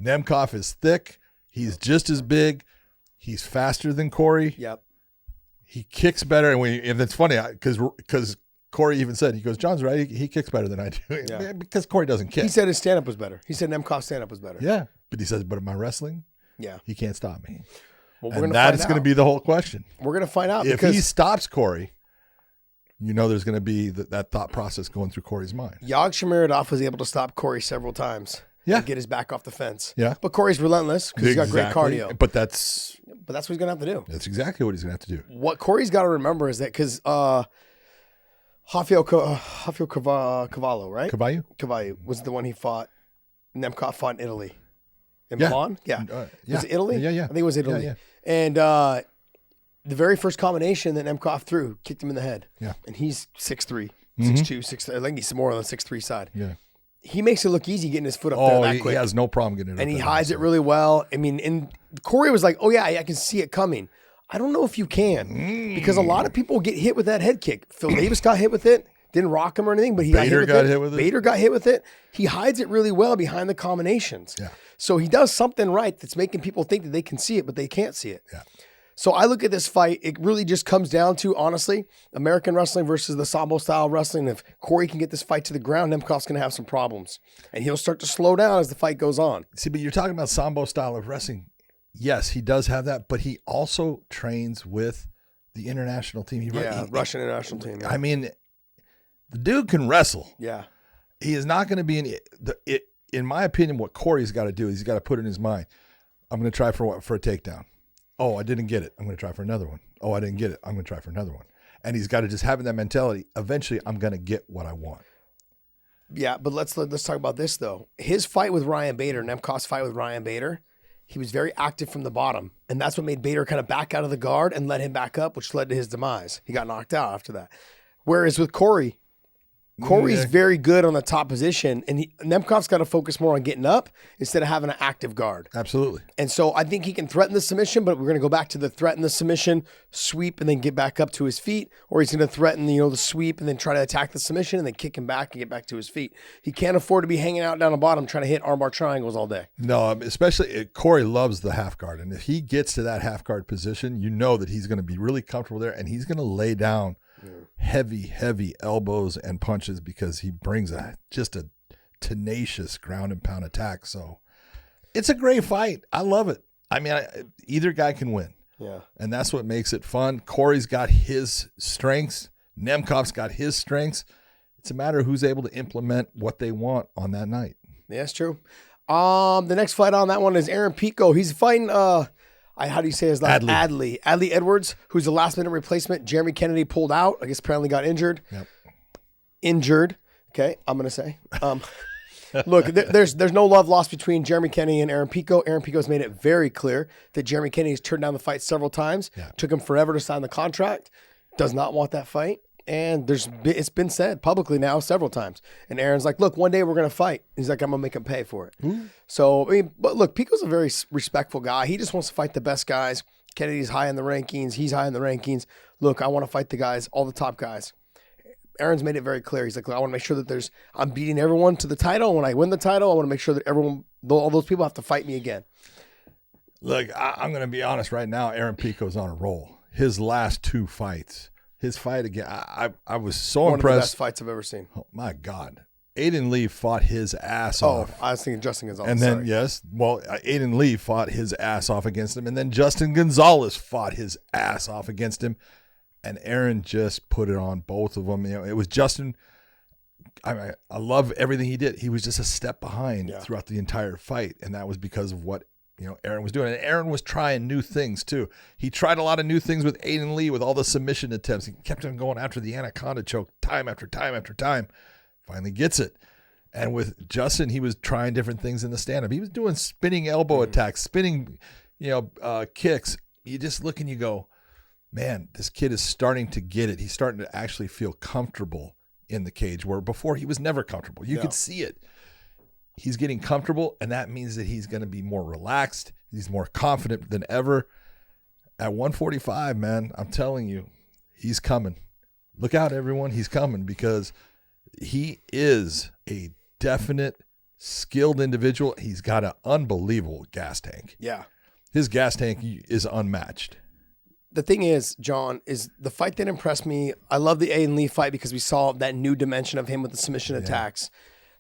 Nemkov is thick. He's just as big. He's faster than Corey. Yep. He kicks better, and it's funny because Corey even said, he goes, John's right. He kicks better than I do. Yeah. Because Corey doesn't kick. He said his stand-up was better. He said Nemkov's stand-up was better. Yeah, but he says, but in my wrestling, Yeah. he can't stop me. Well, And that's going to be the whole question. We're going to find out If because he stops Corey, there's going to be that thought process going through Corey's mind. Yag Shamirodov was able to stop Corey several times. Yeah. And get his back off the fence. Yeah. But Corey's relentless because he's got great cardio. But that's But that's what he's going to have to do. That's exactly what he's going to have to do. What Corey's got to remember is that because Rafael Cavallo, right? Cavallo was the one he fought. Nemkov fought in Italy. In Milan? Yeah. Was it Italy? Yeah. I think it was Italy. Yeah. And the very first combination that Nemkov threw kicked him in the head. Yeah. And he's 6'3", 6'2", 6'3". I think he's more on the 6'3" side. Yeah. He makes it look easy getting his foot up there that quick. He has no problem getting it up And he there. hides it really well. I mean, and Corey was like, oh, yeah, I can see it coming. I don't know if you can because a lot of people get hit with that head kick. Phil Davis got hit with it. Didn't rock him or anything, but he got hit with it. Bader got hit with it. He hides it really well behind the combinations. Yeah. So he does something right that's making people think that they can see it, but they can't see it. Yeah. So I look at this fight, it really just comes down to, honestly, American wrestling versus the Sambo style wrestling. If Corey can get this fight to the ground, Nemkov's going to have some problems. And he'll start to slow down as the fight goes on. See, but you're talking about Sambo style of wrestling. Yes, he does have that, but he also trains with the international team. Russian international team. Yeah. I mean, the dude can wrestle. Yeah. He is not going to be in my opinion, what Corey's got to do is he's got to put in his mind, I'm going to try for a takedown. Oh, I didn't get it. I'm going to try for another one. Oh, I didn't get it. I'm going to try for another one. And he's got to just have that mentality. Eventually, I'm going to get what I want. Yeah, but let's talk about this, though. His fight with Ryan Bader, Nemkov's fight with Ryan Bader, he was very active from the bottom. And that's what made Bader kind of back out of the guard and let him back up, which led to his demise. He got knocked out after that. Whereas with Corey's very good on the top position, and Nemkov's got to focus more on getting up instead of having an active guard. Absolutely. And so I think he can threaten the submission, but we're going to go back to the threaten the submission, sweep, and then get back up to his feet, or he's going to threaten the sweep and then try to attack the submission and then kick him back and get back to his feet. He can't afford to be hanging out down the bottom trying to hit armbar triangles all day. No, especially Corey loves the half guard, and if he gets to that half guard position, you know that he's going to be really comfortable there, and he's going to lay down heavy elbows and punches because he brings just a tenacious ground and pound attack. So it's a great fight. I love it. I mean, either guy can win. Yeah. And that's what makes it fun. Corey's got his strengths. Nemkov's got his strengths. It's a matter of who's able to implement what they want on that night. Yeah, that's true. The next fight on that one is Aaron Pico. He's fighting how do you say his last name? Adley Edwards, who's the last minute replacement. Jeremy Kennedy pulled out. I guess apparently got injured. Yep. Injured. Okay, I'm gonna say. Look, there's no love lost between Jeremy Kennedy and Aaron Pico. Aaron Pico's made it very clear that Jeremy Kennedy's turned down the fight several times. Yeah. Took him forever to sign the contract. Does not want that fight. And it's been said publicly now several times. And Aaron's like, look, one day we're going to fight. He's like, I'm going to make him pay for it. So, I mean, but look, Pico's a very respectful guy. He just wants to fight the best guys. Kennedy's high in the rankings. He's high in the rankings. Look, I want to fight the guys, all the top guys. Aaron's made it very clear. He's like, I want to make sure that I'm beating everyone to the title. When I win the title, I want to make sure that all those people have to fight me again. Look, I'm going to be honest right now. Aaron Pico's on a roll. His last 2 fights. His fight again, I was so impressed. One of the best fights I've ever seen. Oh, my God. Aiden Lee fought his ass off. Oh, I was thinking Justin Gonzalez. And then, Aiden Lee fought his ass off against him. And then Justin Gonzalez fought his ass off against him. And Aaron just put it on both of them. You know, it was Justin. I love everything he did. He was just a step behind throughout the entire fight. And that was because of what Aaron was doing. And Aaron was trying new things too. He tried a lot of new things with Aiden Lee with all the submission attempts. He kept him going after the anaconda choke time after time after time. Finally gets it. And with Justin, he was trying different things in the stand-up. He was doing spinning elbow attacks, spinning, kicks. You just look and you go, man, this kid is starting to get it. He's starting to actually feel comfortable in the cage, where before he was never comfortable. You could see it. He's getting comfortable, and that means that he's going to be more relaxed. He's more confident than ever. At 145, man, I'm telling you, he's coming. Look out, everyone. He's coming, because he is a definite skilled individual. He's got an unbelievable gas tank. Yeah. His gas tank is unmatched. The thing is, John, is the fight that impressed me. I love the Aiden Lee fight because we saw that new dimension of him with the submission attacks.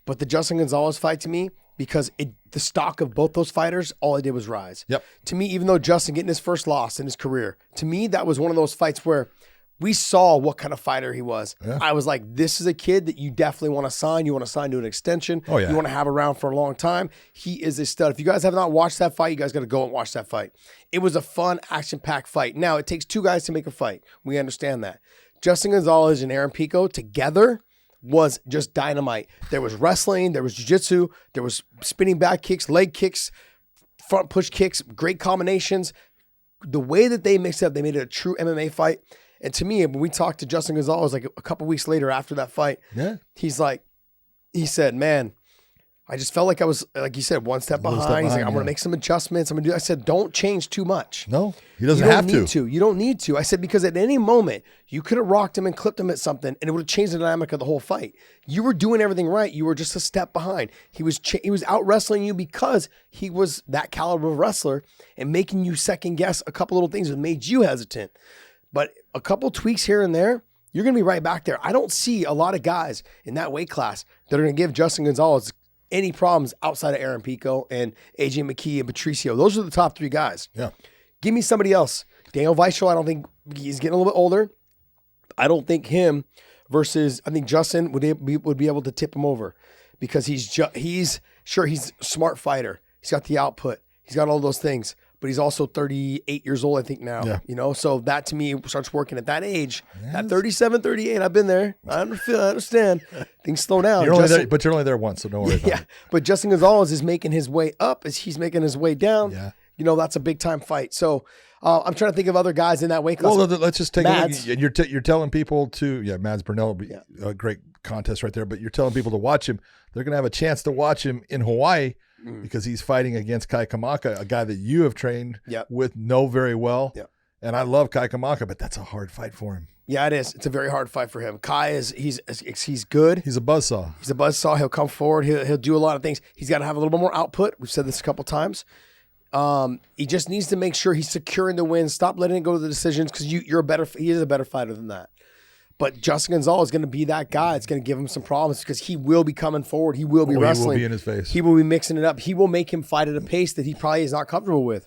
But the Justin Gonzalez fight, to me, because the stock of both those fighters, all it did was rise. Yep. To me, even though Justin getting his first loss in his career, to me, that was one of those fights where we saw what kind of fighter he was. Yeah. I was like, this is a kid that you definitely want to sign. You want to sign to an extension. Oh, yeah. You want to have around for a long time. He is a stud. If you guys have not watched that fight, you guys got to go and watch that fight. It was a fun, action-packed fight. Now, it takes 2 guys to make a fight. We understand that. Justin Gonzalez and Aaron Pico together was just dynamite. There was wrestling, there was jiu-jitsu, there was spinning back kicks, leg kicks, front push kicks, great combinations. The way that they mixed up, they made it a true MMA fight. And to me, when we talked to Justin Gonzalez like a couple weeks later after that fight, he said, man, I just felt like I was, like you said, one step behind. He's like, I'm going to make some adjustments. I said, don't change too much. No, he doesn't have to. You don't need to. I said, because at any moment, you could have rocked him and clipped him at something, and it would have changed the dynamic of the whole fight. You were doing everything right. You were just a step behind. He was out wrestling you because he was that caliber of wrestler, and making you second guess a couple little things that made you hesitant. But a couple tweaks here and there, you're going to be right back there. I don't see a lot of guys in that weight class that are going to give Justin Gonzalez any problems outside of Aaron Pico and AJ McKee and Patricio. Those are the top 3 guys. Yeah. Give me somebody else. Daniel Weichel, I don't think he's getting a little bit older. I don't think him versus, I think Justin would be able to tip him over, because he's a smart fighter. He's got the output. He's got all those things. But he's also 38 years old, I think, now. Yeah. So that, to me, starts working at that age. Yes. At 37, 38, I've been there. I understand. Things slow down. You're only there once, so don't worry about it. Yeah, but Justin Gonzalez is making his way up as he's making his way down. Yeah. That's a big-time fight. So I'm trying to think of other guys in that weight class. Well, let's just take Mads. A look. You're telling people to, Mads Burnell will be a great contest right there, but you're telling people to watch him. They're going to have a chance to watch him in Hawaii, because he's fighting against Kai Kamaka, a guy that you have trained with, know very well. Yep. And I love Kai Kamaka, but that's a hard fight for him. Yeah, it is. It's a very hard fight for him. Kai he's good. He's a buzzsaw. He'll come forward. He'll do a lot of things. He's got to have a little bit more output. We've said this a couple times. He just needs to make sure he's securing the win. Stop letting it go to the decisions, because he is a better fighter than that. But Justin Gonzalez is going to be that guy. It's going to give him some problems, because he will be coming forward. He will be wrestling. He will be in his face. He will be mixing it up. He will make him fight at a pace that he probably is not comfortable with.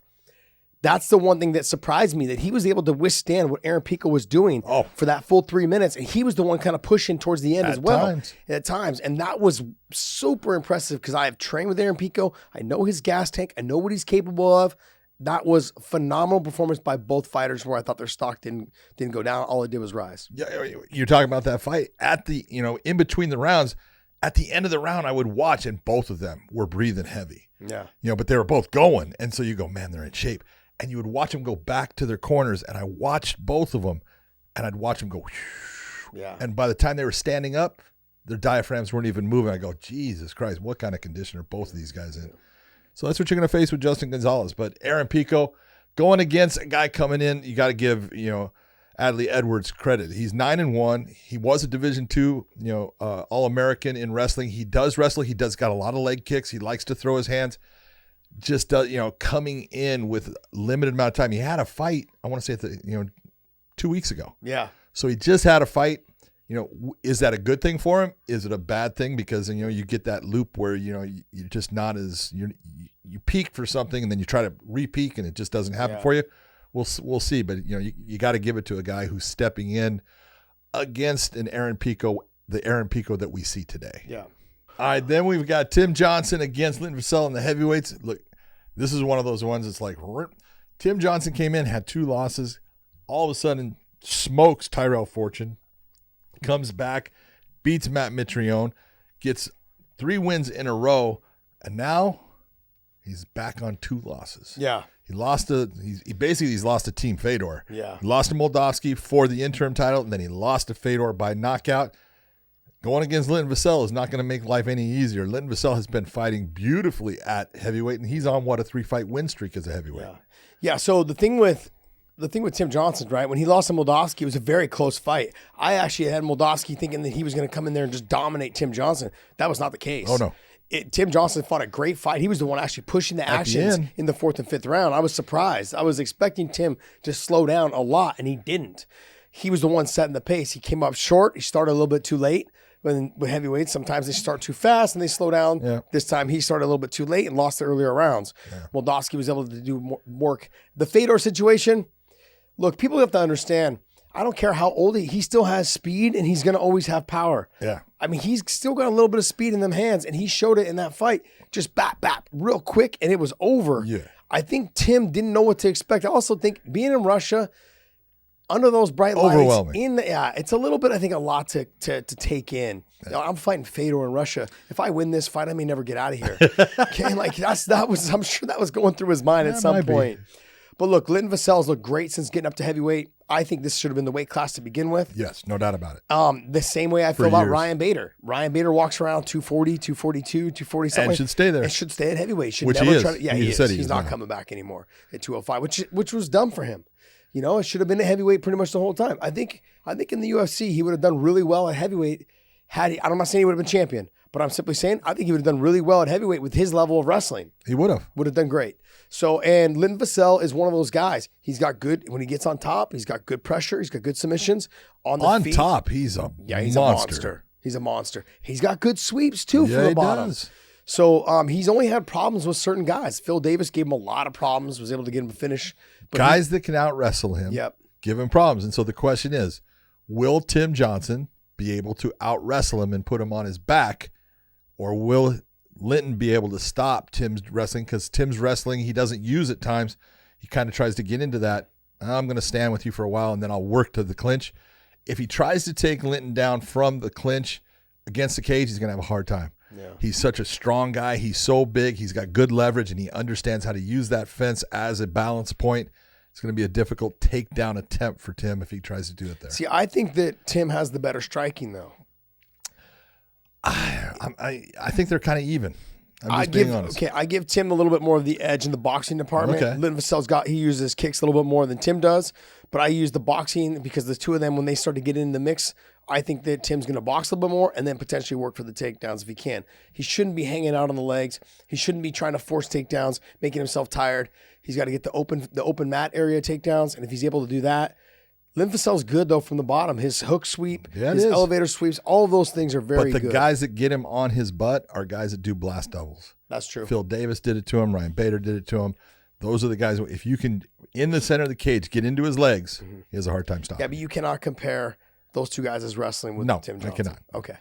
That's the one thing that surprised me, that he was able to withstand what Aaron Pico was doing for that full 3 minutes. And he was the one kind of pushing towards the end as well. At times. And that was super impressive, because I have trained with Aaron Pico. I know his gas tank. I know what he's capable of. That was phenomenal performance by both fighters, where I thought their stock didn't go down. All it did was rise. Yeah, you're talking about that fight at the, in between the rounds. At the end of the round, I would watch, and both of them were breathing heavy. Yeah. But they were both going. And so you go, man, they're in shape. And you would watch them go back to their corners. And I watched both of them, and I'd watch them go Yeah. And by the time they were standing up, their diaphragms weren't even moving. I go, Jesus Christ, what kind of condition are both of these guys in? So that's what you're going to face with Justin Gonzalez. But Aaron Pico going against a guy coming in, you got to give, Adley Edwards credit. He's 9-1. He was a Division II, All-American in wrestling. He does wrestle. He does got a lot of leg kicks. He likes to throw his hands. Just does, coming in with limited amount of time. He had a fight, I want to say 2 weeks ago. Yeah. So he just had a fight. Is that a good thing for him? Is it a bad thing? Because, you get that loop where, you're just not as, you peak for something and then you try to re-peak and it just doesn't happen for you. We'll see. But, you got to give it to a guy who's stepping in against an Aaron Pico, the Aaron Pico that we see today. Yeah. All right, then we've got Tim Johnson against Linton Vassell in the heavyweights. Look, this is one of those ones that's like, Tim Johnson came in, had 2 losses. All of a sudden, smokes Tyrell Fortune. Comes back, beats Matt Mitrione, gets 3 wins in a row, and now he's back on 2 losses. Yeah. He's lost to Team Fedor. Yeah. He lost to Moldavsky for the interim title, and then he lost to Fedor by knockout. Going against Linton Vassell is not going to make life any easier. Linton Vassell has been fighting beautifully at heavyweight, and he's on a 3-fight win streak as a heavyweight. Yeah. So the thing with Tim Johnson, right? When he lost to Moldavsky, it was a very close fight. I actually had Moldavsky thinking that he was going to come in there and just dominate Tim Johnson. That was not the case. Oh, no. Tim Johnson fought a great fight. He was the one actually pushing the actions in the 4th and 5th round. I was surprised. I was expecting Tim to slow down a lot, and he didn't. He was the one setting the pace. He came up short. He started a little bit too late. With heavyweights, sometimes they start too fast and they slow down. Yeah. This time he started a little bit too late and lost the earlier rounds. Yeah. Moldavsky was able to do more work. The Fedor situation, look, people have to understand, I don't care how old he still has speed and he's going to always have power. Yeah. I mean, he's still got a little bit of speed in them hands, and he showed it in that fight. Just bap, real quick, and it was over. Yeah. I think Tim didn't know what to expect. I also think being in Russia, under those bright lights, overwhelming. It's a little bit, I think, a lot to take in. Yeah. I'm fighting Fedor in Russia. If I win this fight, I may never get out of here. Okay, I'm sure that was going through his mind at some point. But look, Linton Vassell's looked great since getting up to heavyweight. I think this should have been the weight class to begin with. Yes, no doubt about it. The same way I feel about Ryan Bader. Ryan Bader walks around 240, 242, 240 something. And should stay there. And should stay at heavyweight. Should which never he is. try to, he is. He's not coming back anymore at 205, which was dumb for him. It should have been a heavyweight pretty much the whole time. I think in the UFC he would have done really well at heavyweight I'm not saying he would have been champion, but I'm simply saying I think he would have done really well at heavyweight with his level of wrestling. He would have. Would have done great. So, and Linton Vassell is one of those guys. He's got good, when he gets on top, he's got good pressure. He's got good submissions. On feet. Top, he's a monster. He's a monster. He's got good sweeps too from the bottom. Does. So he's only had problems with certain guys. Phil Davis gave him a lot of problems, was able to get him a finish. But guys that can out wrestle him, give him problems. And so the question is, will Tim Johnson be able to out wrestle him and put him on his back, or will Linton be able to stop Tim's wrestling? Because Tim's wrestling, he doesn't use at times. He kind of tries to get into that. I'm going to stand with you for a while and then I'll work to the clinch. If he tries to take Linton down from the clinch against the cage, he's going to have a hard time. Yeah. He's such a strong guy. He's so big. He's got good leverage, and he understands how to use that fence as a balance point. It's going to be a difficult takedown attempt for Tim if he tries to do it there. See, I think that Tim has the better striking, though. I think they're kind of even. I'm just being honest. Okay, I give Tim a little bit more of the edge in the boxing department. Okay. Linton Vassell's he uses kicks a little bit more than Tim does, but I use the boxing because the two of them, when they start to get in the mix, I think that Tim's going to box a little bit more and then potentially work for the takedowns if he can. He shouldn't be hanging out on the legs. He shouldn't be trying to force takedowns, making himself tired. He's got to get the open mat area takedowns, and if he's able to do that, Linton Vassell's good, though, from the bottom. His hook sweep, his elevator sweeps, all of those things are very good. But the guys that get him on his butt are guys that do blast doubles. That's true. Phil Davis did it to him. Ryan Bader did it to him. Those are the guys, if you can, in the center of the cage, get into his legs, he has a hard time stopping. Yeah, but you cannot compare those two guys as wrestling with Tim Johnson. I cannot. Okay.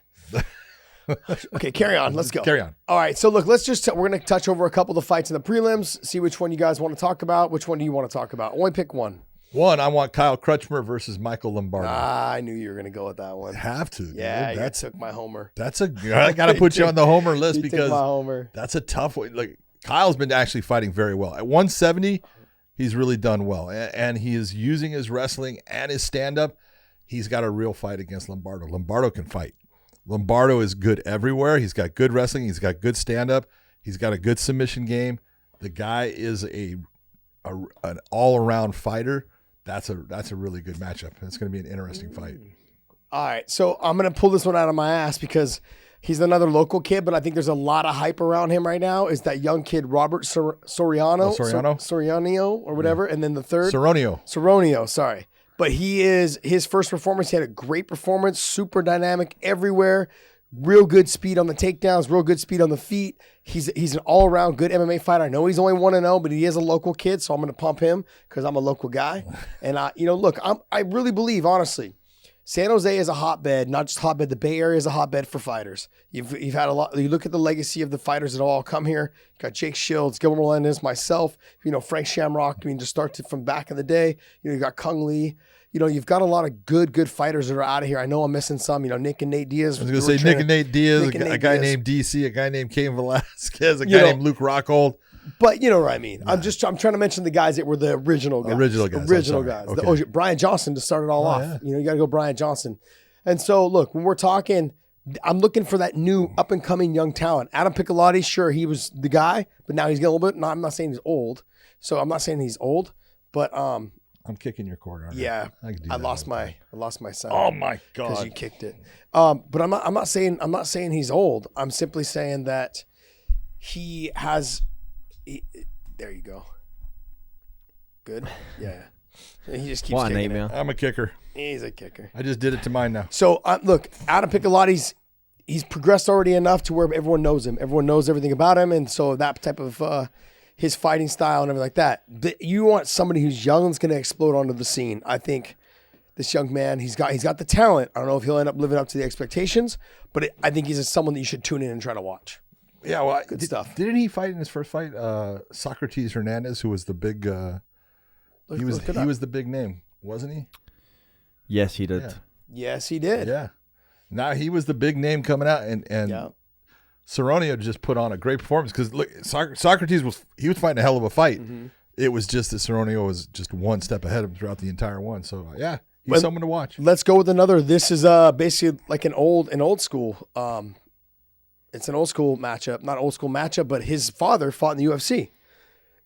Okay, carry on. Let's go. Carry on. All right, so look, we're going to touch over a couple of the fights in the prelims, see which one you guys want to talk about. Which one do you want to talk about? Only pick one. I want Kyle Crutchmer versus Michael Lombardi. I knew you were going to go with that one. Have to. Yeah, you took my homer. I got to put you on the homer list because my homer. That's a tough one. Like, Kyle's been actually fighting very well. At 170, he's really done well. And he is using his wrestling and his stand-up. he's got a real fight against Lombardo. Lombardo can fight. Lombardo is good everywhere. He's got good wrestling. He's got good stand-up. He's got a good submission game. The guy is an all-around fighter. That's a really good matchup. It's going to be an interesting fight. All right, so I'm going to pull this one out of my ass because he's another local kid, but I think there's a lot of hype around him right now. Is that young kid Robert Soriano? Soriano or whatever, and then the third? Soronio, sorry. But his first performance, he had a great performance, super dynamic everywhere, real good speed on the takedowns, real good speed on the feet. He's an all-around good MMA fighter. I know he's only 1-0, but he is a local kid, so I'm going to pump him because I'm a local guy. And, look, I really believe, honestly, San Jose is a hotbed, not just hotbed. The Bay Area is a hotbed for fighters. You've had a lot. You look at the legacy of the fighters that all come here. You got Jake Shields, Gilbert Melendez, myself. Frank Shamrock. Just start from back in the day. You got Kung Lee. You've got a lot of good fighters that are out of here. I know I'm missing some. Nick and Nate Diaz. I was going to say Nick and Nate Diaz, a guy named DC, a guy named Cain Velasquez, a guy named Luke Rockhold. But you know what I mean. Yeah. I'm trying to mention the guys that were the original guys. Original guys. Okay. Brian Johnson to start it all off. Yeah. You got to go Brian Johnson. And so look, when we're talking, I'm looking for that new up and coming young talent. Adam Piccolotti, sure, he was the guy, but now he's getting a little bit. No, I'm not saying he's old. So I'm not saying he's old, but I'm kicking your corner. Yeah, I lost my son. Oh my god! Because you kicked it. But I'm not saying he's old. I'm simply saying that he has. There you go. Good. Yeah. He just keeps kicking it. I'm a kicker. He's a kicker. I just did it to mine now. So look, Adam Piccolotti's he's progressed already enough to where everyone knows him. Everyone knows everything about him, and so that type of his fighting style and everything like that. You want somebody who's young and's going to explode onto the scene. I think this young man, he's got the talent. I don't know if he'll end up living up to the expectations, but I think he's someone that you should tune in and try to watch. Yeah, well, good stuff. Didn't he fight in his first fight Socrates Hernandez, who was the big? He was the big name, wasn't he? Yes, he did. Yeah. Yes, he did. Yeah. Now he was the big name coming out, and Soronio just put on a great performance because look, Socrates was fighting a hell of a fight. Mm-hmm. It was just that Soronio was just one step ahead of him throughout the entire one. So he's someone to watch. Let's go with another. This is basically like an old school. It's an old school matchup, not old school matchup, but his father fought in the UFC.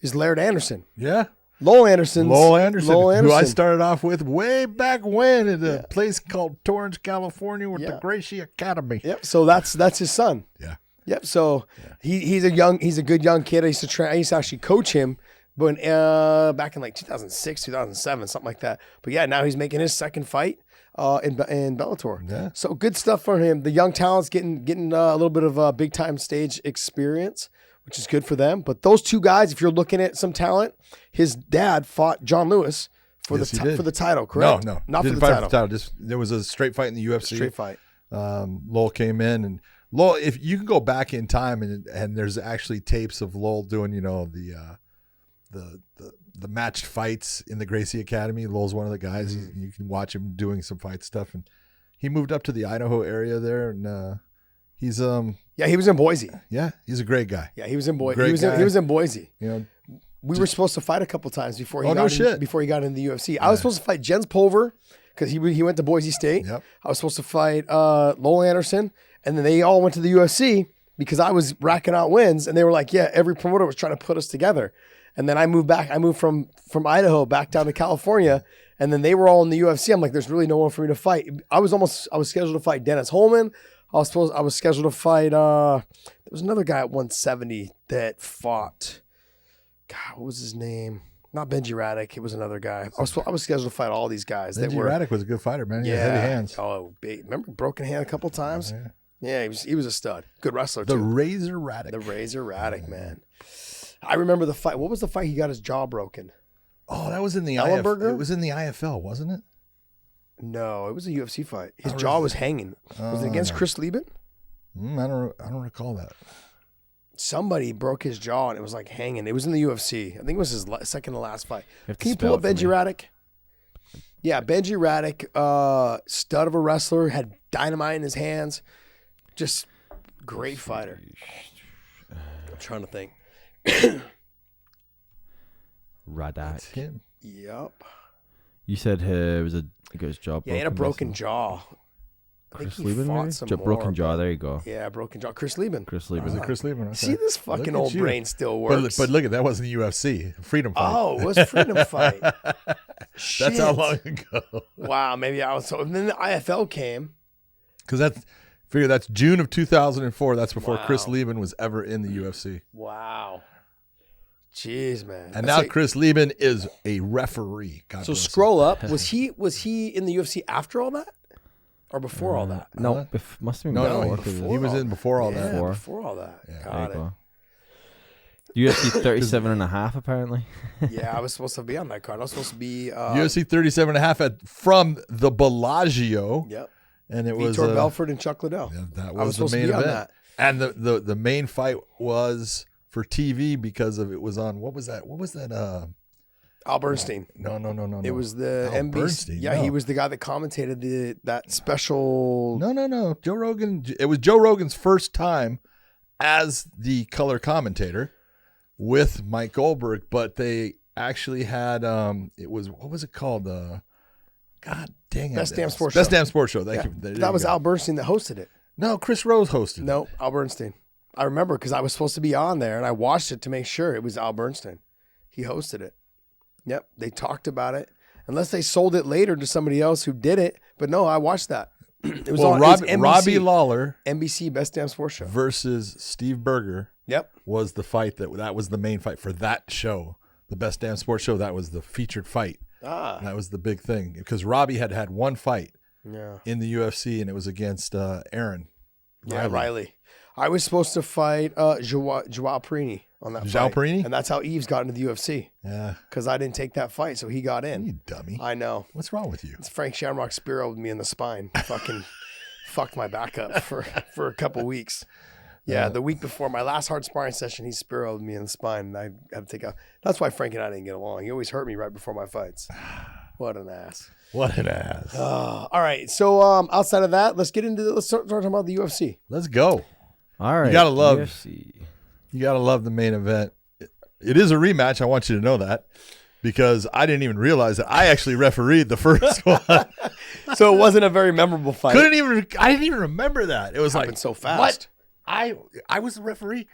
Is Laird Anderson. Yeah. Lowell Anderson, who I started off with way back when at a place called Torrance, California with the Gracie Academy. Yep. So that's his son. Yeah. Yep. So he's a good young kid. I used to actually coach him, but back in like 2006, 2007, something like that. But now he's making his second fight in Bellator. Yeah. So good stuff for him. The young talent's getting a little bit of big time stage experience, which is good for them. But those two guys, if you're looking at some talent, his dad fought John Lewis for the title, correct? No, not for the title. Just there was a straight fight in the UFC. Straight fight. Lowell came in, and Lowell, if you can go back in time, and there's actually tapes of Lowell doing, the matched fights in the Gracie Academy. Lowell's one of the guys. Mm-hmm. You can watch him doing some fight stuff, and he moved up to the Idaho area there, and he's he was in Boise. Yeah, he's a great guy. Yeah, he was in Boise. He was in Boise. We were supposed to fight a couple times before he got into the UFC. I was supposed to fight Jens Pulver because he went to Boise State. Yep. I was supposed to fight Lowell Anderson, and then they all went to the UFC because I was racking out wins, and they were like, every promoter was trying to put us together. And then I moved back. I moved from Idaho back down to California, and then they were all in the UFC. I'm like, there's really no one for me to fight. I was scheduled to fight Dennis Holman. I was scheduled to fight. There was another guy at 170 that fought. God, what was his name? Not Benji Raddick. It was another guy. I was scheduled to fight all these guys. Benji Raddick was a good fighter, man. He had heavy hands. Oh, remember broken hand a couple times? Yeah, he was a stud. Good wrestler too. The Razor Raddick, man. I remember the fight. What was the fight he got his jaw broken? Oh, that was in the IFL. It was in the IFL, wasn't it? No, it was a UFC fight. His jaw was hanging. Was it against Chris Lieben? I don't recall that. Somebody broke his jaw and it was like hanging. It was in the UFC. I think it was his second to last fight. Can you pull up Benji Raddick? Yeah, Benji Raddick, stud of a wrestler, had dynamite in his hands. Just great fighter. I'm trying to think. Raddick. That's him. Yep. You said it was a guy's jaw. Yeah, he had a broken jaw. Chris Lieben, maybe? Broken jaw. There you go. Yeah, broken jaw. Chris Lieben. Was it Chris Lieben? Okay. See, this fucking old brain still works. But look at that. Wasn't the UFC Freedom Fight? Oh, it was Freedom Fight. Shit. That's how long ago. Wow, maybe I was. So and then the IFL came. Because that's June of 2004. That's before Chris Lieben was ever in the UFC. Wow. Jeez, man. And now Chris Lieben is a referee. God so bless scroll up. Was he in the UFC after all that? Or before all that? No, must have been before. He was in before all that. Before all that. Yeah. Got it. UFC 37.5 apparently. Yeah, I was supposed to be on that card. I was supposed to be UFC 37.5 from the Bellagio. Yep. And it Vitor was Belfort and Chuck Liddell. Yeah, that was the main event. And the main fight was for TV because of it was on what was that? Al Bernstein. No. It was the Al NBC. Bernstein, Yeah, he was the guy that commentated that special. No. Joe Rogan. It was Joe Rogan's first time as the color commentator with Mike Goldberg, but they actually had it was what was it called? God dang it! Best Damn Sports Show. Best Damn Sports Show. Thank you. That was Al Bernstein that hosted it. No, Chris Rose hosted. No, Al Bernstein. I remember because I was supposed to be on there and I watched it to make sure it was Al Bernstein. He hosted it. Yep, they talked about it. Unless they sold it later to somebody else who did it. But no, I watched that. It was on NBC, Robbie Lawler, NBC Best Damn Sports Show versus Steve Berger. Yep, was the fight that was the main fight for that show, the Best Damn Sports Show. That was the featured fight. That was the big thing because Robbie had one fight in the UFC and it was against Aaron. Riley. I was supposed to fight Joao Perini on that fight. Perini? And that's how Eves got into the UFC. Yeah. Because I didn't take that fight, so he got in. You dummy. I know. What's wrong with you? It's Frank Shamrock spearoed me in the spine. Fucking fucked my back up for a couple weeks. Yeah, the week before my last hard sparring session, he spearoed me in the spine, and I had to take out. That's why Frank and I didn't get along. He always hurt me right before my fights. What an ass. What an ass. All right, so outside of that, let's start talking about the UFC. Let's go. All right, you gotta love UFC. You gotta love the main event. It is a rematch. I want you to know that because I didn't even realize that I actually refereed the first one. So it wasn't a very memorable fight. I didn't even remember that. It was happened like so fast. What? I was the referee,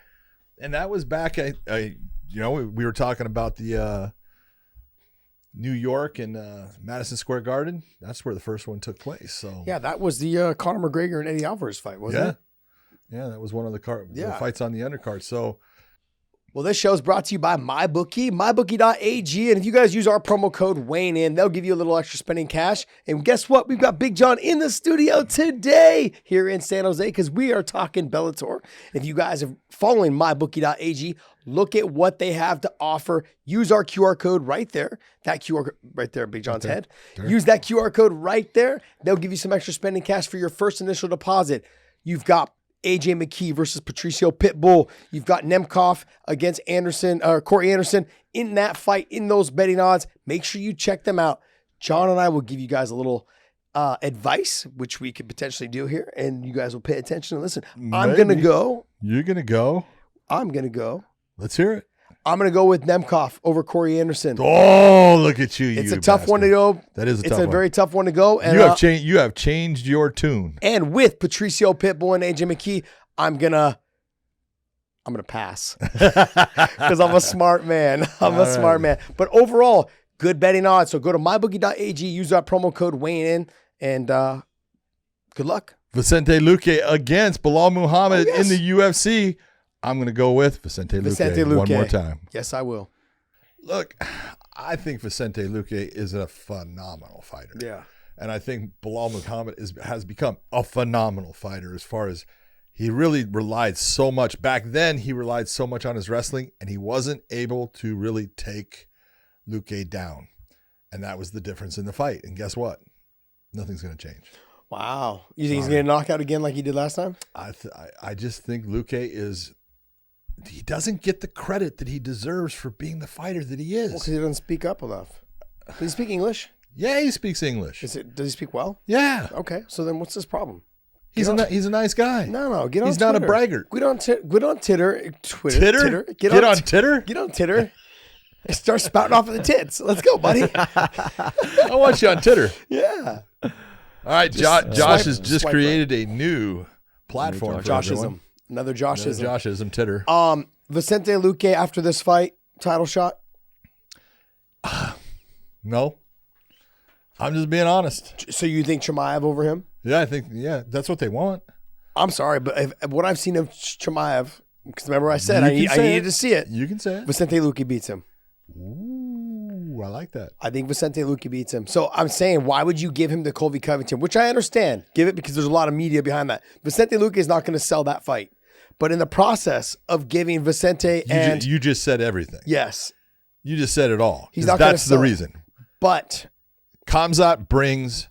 and that was back. We were talking about the New York and Madison Square Garden. That's where the first one took place. So yeah, that was the Conor McGregor and Eddie Alvarez fight, wasn't it? Yeah, that was one of the fights on the undercard. So, well, this show is brought to you by MyBookie, mybookie.ag. And if you guys use our promo code WayneIn, they'll give you a little extra spending cash. And guess what? We've got Big John in the studio today here in San Jose because we are talking Bellator. If you guys are following mybookie.ag, look at what they have to offer. Use our QR code right there. That QR code right there, Big John's head. There. Use that QR code right there. They'll give you some extra spending cash for your first initial deposit. You've got AJ McKee versus Patricio Pitbull. You've got Nemkov against Corey Anderson in that fight, in those betting odds. Make sure you check them out. John and I will give you guys a little advice, which we could potentially do here, and you guys will pay attention and listen. I'm going to go. You're going to go? I'm going to go. Let's hear it. I'm going to go with Nemkov over Corey Anderson. Oh, look at you. It's a tough one to go. That is a tough one. It's a very tough one to go. And you have changed your tune. And with Patricio Pitbull and AJ McKee, I'm gonna pass because I'm a smart man. I'm a smart man. But overall, good betting odds. So go to mybookie.ag, use that promo code WayneIn, and good luck. Vicente Luque against Belal Muhammad in the UFC. I'm going to go with Vicente Luque one more time. Yes, I will. Look, I think Vicente Luque is a phenomenal fighter. Yeah. And I think Belal Muhammad has become a phenomenal fighter as far as he really relied so much. Back then, he relied so much on his wrestling, and he wasn't able to really take Luque down. And that was the difference in the fight. And guess what? Nothing's going to change. Wow. You think he's going to knock out again like he did last time? I just think Luque he doesn't get the credit that he deserves for being the fighter that he is. Well, because he doesn't speak up enough. Does he speak English? Yeah, he speaks English. Does he speak well? Yeah. Okay, so then what's his problem? He's a nice guy. No, get on He's Twitter. Not a braggart. Get on Titter. Titter? Get on Titter? Get on Titter. Start spouting off of the tits. Let's go, buddy. I want you on Titter. Yeah. All right, Josh has just created a new platform. Joshism. Another Joshism. Joshism Titter. Vicente Luque after this fight, title shot? No. I'm just being honest. So you think Chimaev over him? Yeah, I think, that's what they want. I'm sorry, but what I've seen of Chimaev, because remember I said I needed to see it. You can say it. Vicente Luque beats him. Ooh, I like that. I think Vicente Luque beats him. So I'm saying, why would you give him the Colby Covington? Which I understand. Give it because there's a lot of media behind that. Vicente Luque is not going to sell that fight. But in the process of giving Vicente you just said everything. Yes. You just said it all. He's not that's the reason. But Khamzat brings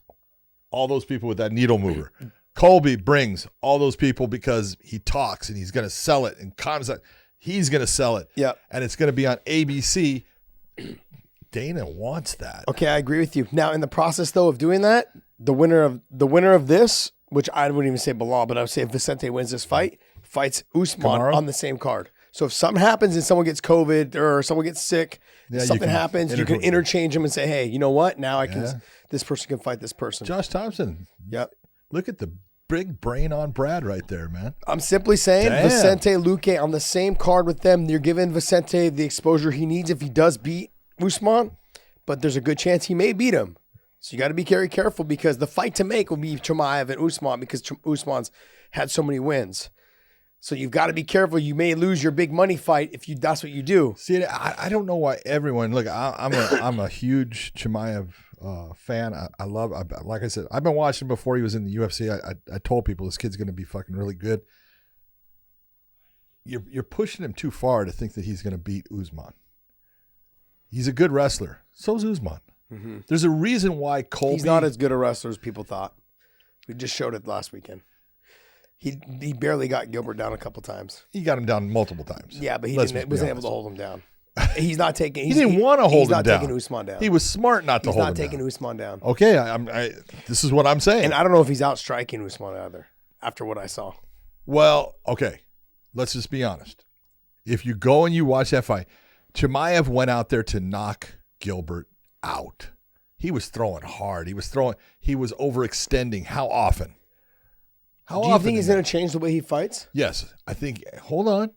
all those people with that needle mover. Colby brings all those people because he talks and he's going to sell it. And Khamzat, he's going to sell it. Yeah. And it's going to be on ABC. Dana wants that. Okay, I agree with you. Now, in the process, though, of doing that, the winner of this, which I wouldn't even say Belal, but I would say if Vicente wins this fight, fights Usman on the same card. So if something happens and someone gets COVID or someone gets sick, something happens, you can interchange them and say, hey, you know what? Now I can. This person can fight this person. Josh Thompson. Yep. Look at the big brain on Brad right there, man. I'm simply saying Vicente Luque on the same card with them. You're giving Vicente the exposure he needs if he does beat Usman, but there's a good chance he may beat him. So you got to be very careful because the fight to make will be Chimaev and Usman because Usman's had so many wins. So you've got to be careful. You may lose your big money fight if that's what you do. See, I don't know why everyone look. I'm a huge Chimaev fan. I love. Like I said, I've been watching before he was in the UFC. I told people this kid's going to be fucking really good. You're pushing him too far to think that he's going to beat Usman. He's a good wrestler. So's Usman. Mm-hmm. There's a reason why Colby. He's not as good a wrestler as people thought. We just showed it last weekend. He barely got Gilbert down a couple times. He got him down multiple times. Yeah, but he wasn't able to hold him down. He's not taking. He didn't want to hold him down. He's not taking Usman down. He was smart not to hold him down. He's not taking Usman down. Okay, this is what I'm saying. And I don't know if he's out striking Usman either. After what I saw. Well, okay, let's just be honest. If you go and you watch that fight, Chimaev went out there to knock Gilbert out. He was throwing hard. He was overextending. How often? Do you think he's going to change the way he fights? Yes, I think. Hold on.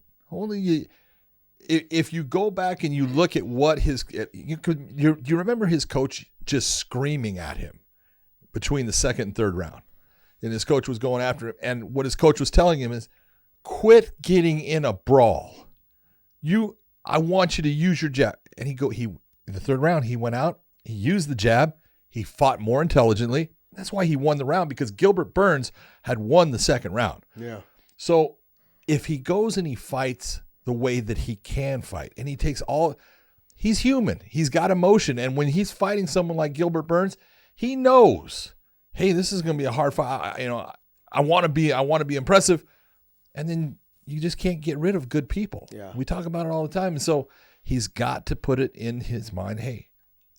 If you go back and you look at what you remember his coach just screaming at him between the second and third round, and his coach was going after him, and what his coach was telling him is, quit getting in a brawl. I want you to use your jab. And in the third round, he went out, he used the jab, he fought more intelligently. That's why he won the round, because Gilbert Burns had won the second round. Yeah. So if he goes and he fights the way that he can fight, and he's human. He's got emotion. And when he's fighting someone like Gilbert Burns, he knows, hey, this is going to be a hard fight. I want to be impressive. And then you just can't get rid of good people. Yeah. We talk about it all the time. And so he's got to put it in his mind, hey,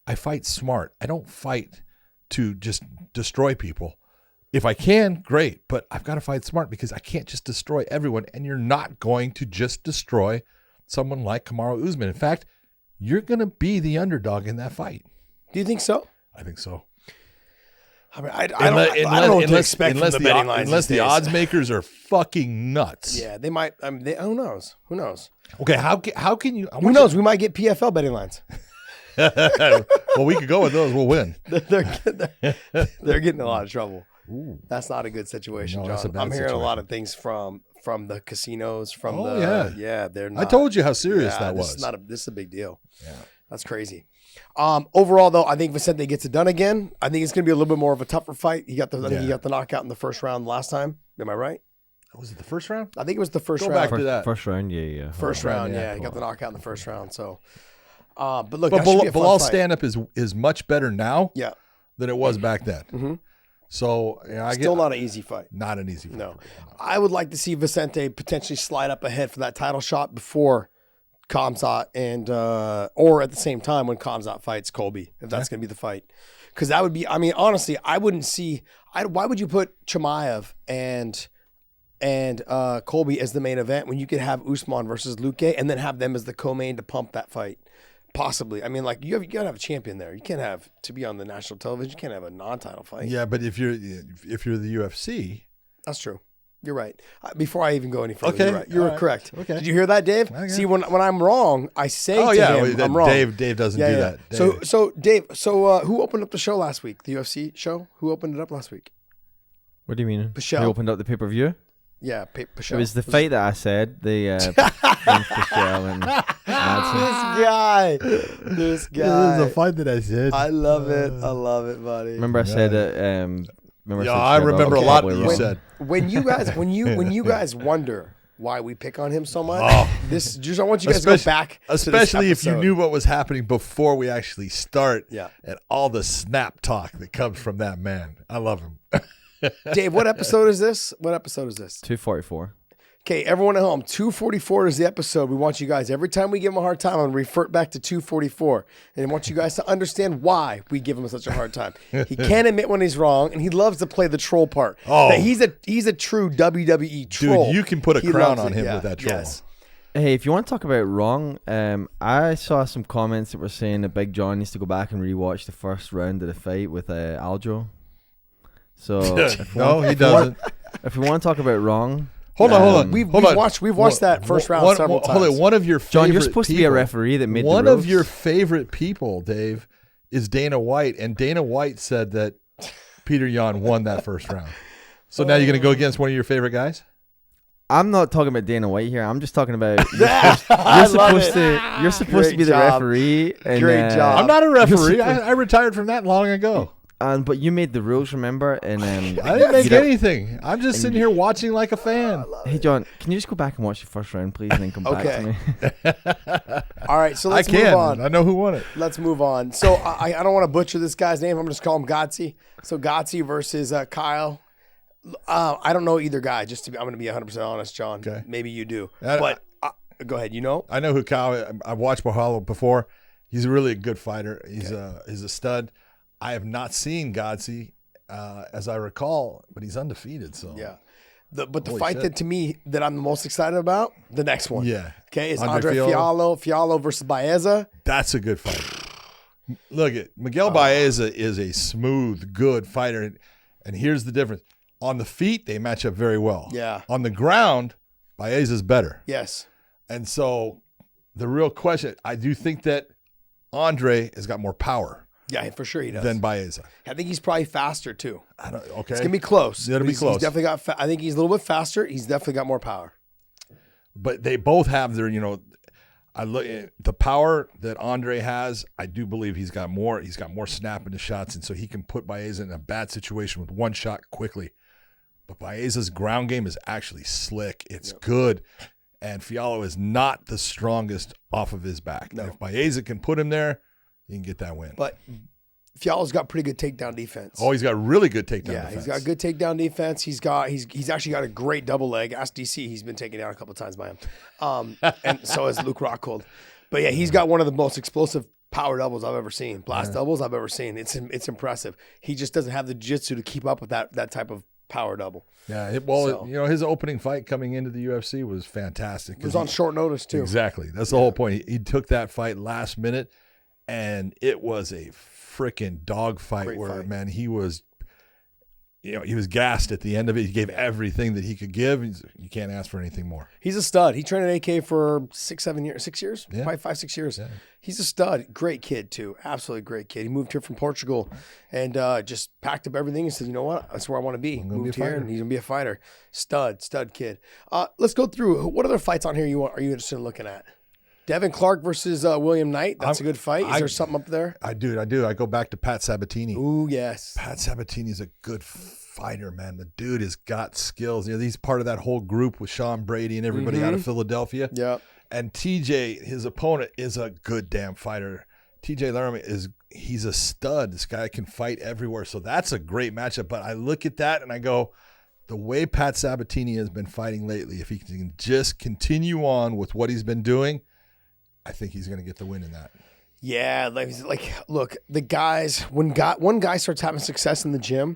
I fight smart. I don't fight to just destroy people. If I can, great, but I've got to fight smart because I can't just destroy everyone, and you're not going to just destroy someone like Kamaru Usman. In fact, you're going to be the underdog in that fight. Do you think so? I think so. I mean, I don't know what to expect from the betting lines unless the odds makers are fucking nuts. Yeah, they might. Who knows? Who knows? Okay, how can you? Who knows? We might get PFL betting lines. Well, we could go with those. We'll win. They're getting a lot of trouble. Ooh. That's not a good situation, No, John. I'm hearing a lot of things from the casinos. They're not. I told you how serious that was. This is a big deal. Yeah, that's crazy. Overall, though, I think Vicente gets it done again. I think it's going to be a little bit more of a tougher fight. I think he got the knockout in the first round last time. Am I right? Was it the first round? I think it was the first round. Go back to that. First round, yeah. First round, yeah. He got the knockout in the first round. So, but look, Belal's stand-up is much better now than it was back then. Mm-hmm. So still not an easy fight. Not an easy fight. No. I would like to see Vicente potentially slide up ahead for that title shot before Khamzat and or at the same time when Khamzat fights Colby, if that's going to be the fight. Because that would be, I mean, honestly, I wouldn't see, why would you put Chimaev and Colby as the main event when you could have Usman versus Luque and then have them as the co-main to pump that fight? Possibly. I mean, like you gotta have a champion there. You can't have to be on the national television. You can't have a non-title fight. Yeah, but if you're the UFC, that's true. You're right. Before I even go any further, you're right. You're correct. Okay. Did you hear that, Dave? Okay. See, when I'm wrong, I say to him, I'm wrong. Dave doesn't do that. Dave. So Dave, who opened up the show last week? The UFC show? Who opened it up last week? What do you mean? Pichel. We opened up the pay-per-view? Yeah, Pichel. It was the fight that I said. The Pichel and Madsen. This guy. This is a fight that I said. I love it. I love it, buddy. Remember I said it. I remember a lot that you said. When you guys wonder why we pick on him so much, I want you guys to go back. Especially if you knew what was happening before we actually start. Yeah. And all the snap talk that comes from that man. I love him. Dave, what episode is this? 244. Okay, everyone at home, 244 is the episode. We want you guys, every time we give him a hard time, I'm going to revert back to 244. And I want you guys to understand why we give him such a hard time. He can't admit when he's wrong, and he loves to play the troll part. Oh. He's a true WWE troll. Dude, you can put a crown on him with that troll. Yes. Hey, if you want to talk about wrong, I saw some comments that were saying that Big John needs to go back and rewatch the first round of the fight with Aljo. So he doesn't. If we want to talk about wrong... Hold on. We've watched that first round several times. Hold on. One of your favorite John, you're supposed to be a referee that made the rules. One of your favorite people, Dave, is Dana White, and Dana White said that Peter Yan won that first round. So now you're going to go against one of your favorite guys? I'm not talking about Dana White here. I'm just talking about you're supposed to be the referee. And, Great job. I'm not a referee. I retired from that long ago. But you made the rules, remember? And I didn't make anything. I'm just sitting here watching like a fan. Hey, John, can you just go back and watch the first round, please, and then come back to me? All right, so let's move on. I know who won it. Let's move on. So I don't want to butcher this guy's name. I'm just call him Gotzi. So Gotzi versus Kyle. I don't know either guy. I'm going to be 100% honest, John. Okay. Maybe you do. But go ahead. You know? I know who Kyle. I've watched Muhammad before. He's really a good fighter. He's a stud. I have not seen Gotzi, as I recall, but he's undefeated. So yeah, but the fight that to me that I'm the most excited about, the next one. Yeah. Okay, is Andre Fiallo versus Baeza. That's a good fight. Look at Miguel Baeza is a smooth, good fighter, and here's the difference: on the feet they match up very well. Yeah. On the ground, Baeza's better. Yes. And so the real question, I do think that Andre has got more power. Yeah, for sure he does. Than Baeza. I think he's probably faster too. Okay. It's gonna be close. It'll be close. He's definitely got. I think he's a little bit faster. He's definitely got more power. But they both have their. I look at the power that Andre has. I do believe he's got more. He's got more snap into shots, and so he can put Baeza in a bad situation with one shot quickly. But Baeza's ground game is actually slick. It's good, and Fiallo is not the strongest off of his back. No. If Baeza can put him there, you can get that win. But Fiallo's got pretty good takedown defense. Oh, he's got really good takedown defense. Yeah, he's got good takedown defense. He's actually got a great double leg. Ask DC. He's been taken down a couple of times by him. And so has Luke Rockhold. But yeah, he's got one of the most explosive power doubles I've ever seen. Blast doubles I've ever seen. It's impressive. He just doesn't have the jiu-jitsu to keep up with that type of power double. Yeah, his opening fight coming into the UFC was fantastic. It was on short notice too. Exactly. That's the whole point. He took that fight last minute. And it was a freaking dog fight man, he was, he was gassed at the end of it. He gave everything that he could give. You can't ask for anything more. He's a stud. He trained at AK for 6 years, yeah. Probably 5-6 years. Yeah. He's a stud. Great kid too. Absolutely great kid. He moved here from Portugal and just packed up everything and said, you know what? That's where I want to be. Moved here and he's gonna be a fighter. Stud kid. Let's go through what other fights on here are you interested in looking at? Devin Clark versus William Knight. That's a good fight. Is there something up there? I do. I go back to Pat Sabatini. Ooh, yes. Pat Sabatini's a good fighter, man. The dude has got skills. He's part of that whole group with Sean Brady and everybody out of Philadelphia. Yeah. And TJ, his opponent, is a good damn fighter. TJ Laramie he's a stud. This guy can fight everywhere. So that's a great matchup. But I look at that and I go, the way Pat Sabatini has been fighting lately, if he can just continue on with what he's been doing, I think he's going to get the win in that. Yeah, like look, the guys, when one guy starts having success in the gym,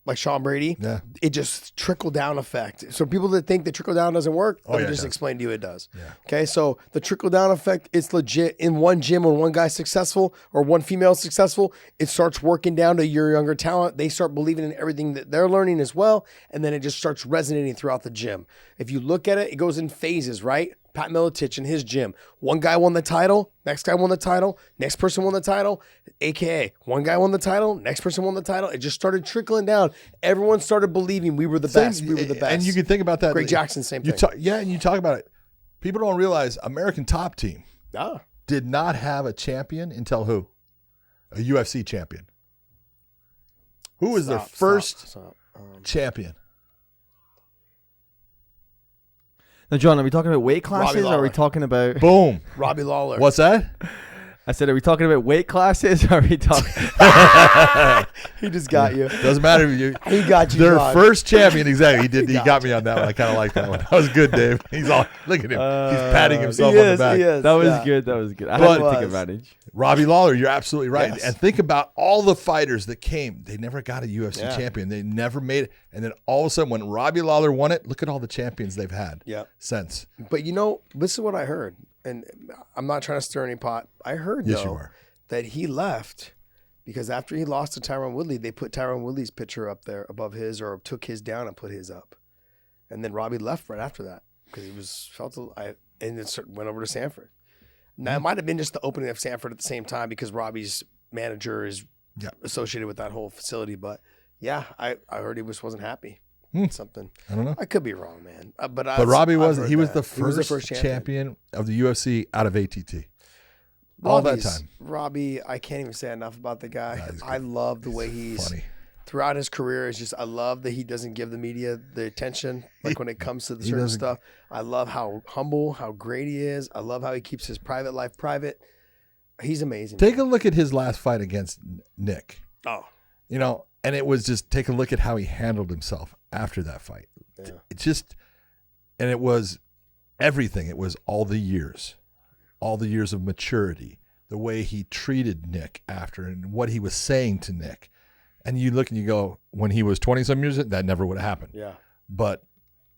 like Sean Brady, Yeah. it just trickle-down effect. So people that think the trickle-down doesn't work, let me it just does. explain to you it does. Yeah. Okay, so the trickle-down effect, it's legit. In one gym, when one guy's successful or one female is successful, it starts working down to your younger talent. They start believing in everything that they're learning as well, and then it just starts resonating throughout the gym. If you look at it, it goes in phases, right? Pat Miletich in his gym. One guy won the title, next guy won the title, next person won the title, AKA one guy won the title, next person won the title. It just started trickling down. Everyone started believing we were the best. We were the best. And you can think about that. Greg Jackson, same thing. And you talk about it. People don't realize American Top Team did not have a champion until who? A UFC champion. Who was their first champion? Now, John, are we talking about weight classes? Or are we talking about Boom? Robbie Lawler. What's that? I said, are we talking about weight classes? Or are we talking? He just got you. Doesn't matter if you. He got you. Their Rod. first champion, exactly. He did. He got me on that one. I kind of like that one. That was good, Dave. He's all look at him. He's patting himself on the back. That was good. That was good. I had to take advantage. Robbie Lawler, you're absolutely right. Yes. And think about all the fighters that came. They never got a UFC champion. They never made it. And then all of a sudden, when Robbie Lawler won it, look at all the champions they've had since. But this is what I heard, and I'm not trying to stir any pot. I heard Yes, you are. that he left because after he lost to Tyron Woodley, they put Tyron Woodley's picture up there above his, or took his down and put his up, and then Robbie left right after that because he and then went over to Sanford. Now it might have been just the opening of Sanford at the same time because Robbie's manager is associated with that whole facility. But I heard he wasn't happy. Something. I don't know. I could be wrong, man. But Robbie was the first champion of the UFC out of ATT. All that time. Robbie, I can't even say enough about the guy. I love the way he's funny. Throughout his career. I love that he doesn't give the media the attention like when it comes to the certain stuff. I love how humble, how great he is. I love how he keeps his private life private. He's amazing. Take a look at his last fight against Nick. Oh. And it was just take a look at how he handled himself after that fight. Yeah. It was everything. It was all the years of maturity, the way he treated Nick after and what he was saying to Nick. And you look and you go, when he was 20-some years, that never would have happened. Yeah. But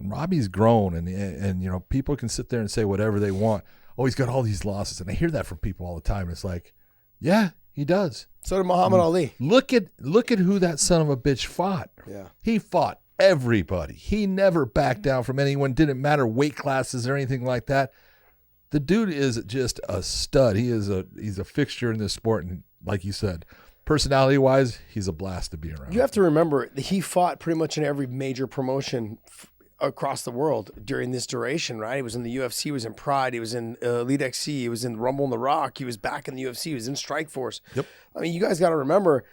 Robbie's grown, and people can sit there and say whatever they want. Oh, he's got all these losses. And I hear that from people all the time. It's like, yeah, he does. So did Muhammad Ali. Look at who that son of a bitch fought. Yeah. He fought everybody. He never backed down from anyone. Didn't matter weight classes or anything like that. The dude is just a stud. He's a fixture in this sport, and like you said, personality-wise, he's a blast to be around. You have to remember that he fought pretty much in every major promotion across the world during this duration, right? He was in the UFC, he was in Pride, he was in Elite XC, he was in Rumble in the Rock, he was back in the UFC, he was in Strikeforce. Yep. I mean, you guys got to remember,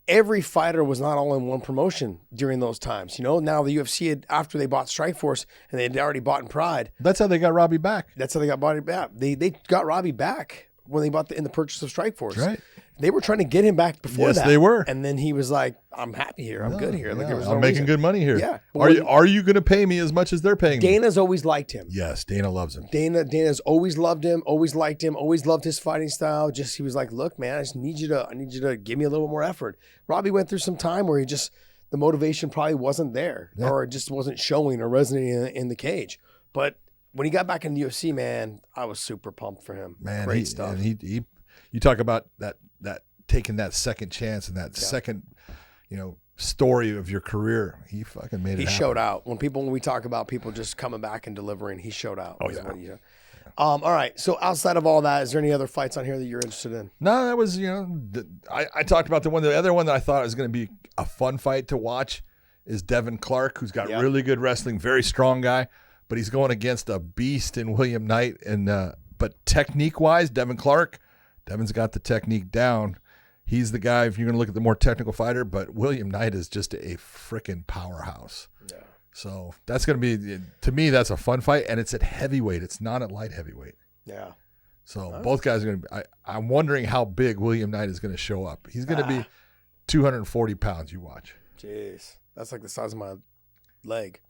every fighter was not all in one promotion during those times. Now the UFC after they bought Strikeforce and they had already bought in Pride. That's how they got Robbie back. That's how they got Robbie back. They got Robbie back when they bought in the purchase of Strikeforce. Right. They were trying to get him back before that. Yes, they were. And then he was like, I'm happy here. I'm good here. Like, there was I'm no making reason. good money here. Yeah. Are you going to pay me as much as they're paying me? Dana's always liked him. Yes, Dana loves him. Dana's always loved him, always liked him, always loved his fighting style. He was like, look, man, I need you to give me a little more effort. Robbie went through some time where the motivation probably wasn't there, or it just wasn't showing or resonating in the cage. But when he got back in the UFC, man, I was super pumped for him. Man, great stuff. And you talk about that taking that second chance and that second, story of your career. He fucking made it. He happen. showed out. When we talk about people just coming back and delivering, he showed out. Oh yeah. All right. So outside of all that, is there any other fights on here that you're interested in? No, that was I talked about the other one that I thought was going to be a fun fight to watch is Devin Clark, who's got really good wrestling, very strong guy, but he's going against a beast in William Knight. And but technique wise, Devin's got the technique down. He's the guy, if you're going to look at the more technical fighter, but William Knight is just a freaking powerhouse. Yeah. So that's going to be, to me, that's a fun fight, and it's at heavyweight. It's not at light heavyweight. Yeah. So both guys are going to be, I'm wondering how big William Knight is going to show up. He's going to be 240 pounds, you watch. Jeez. That's like the size of my leg.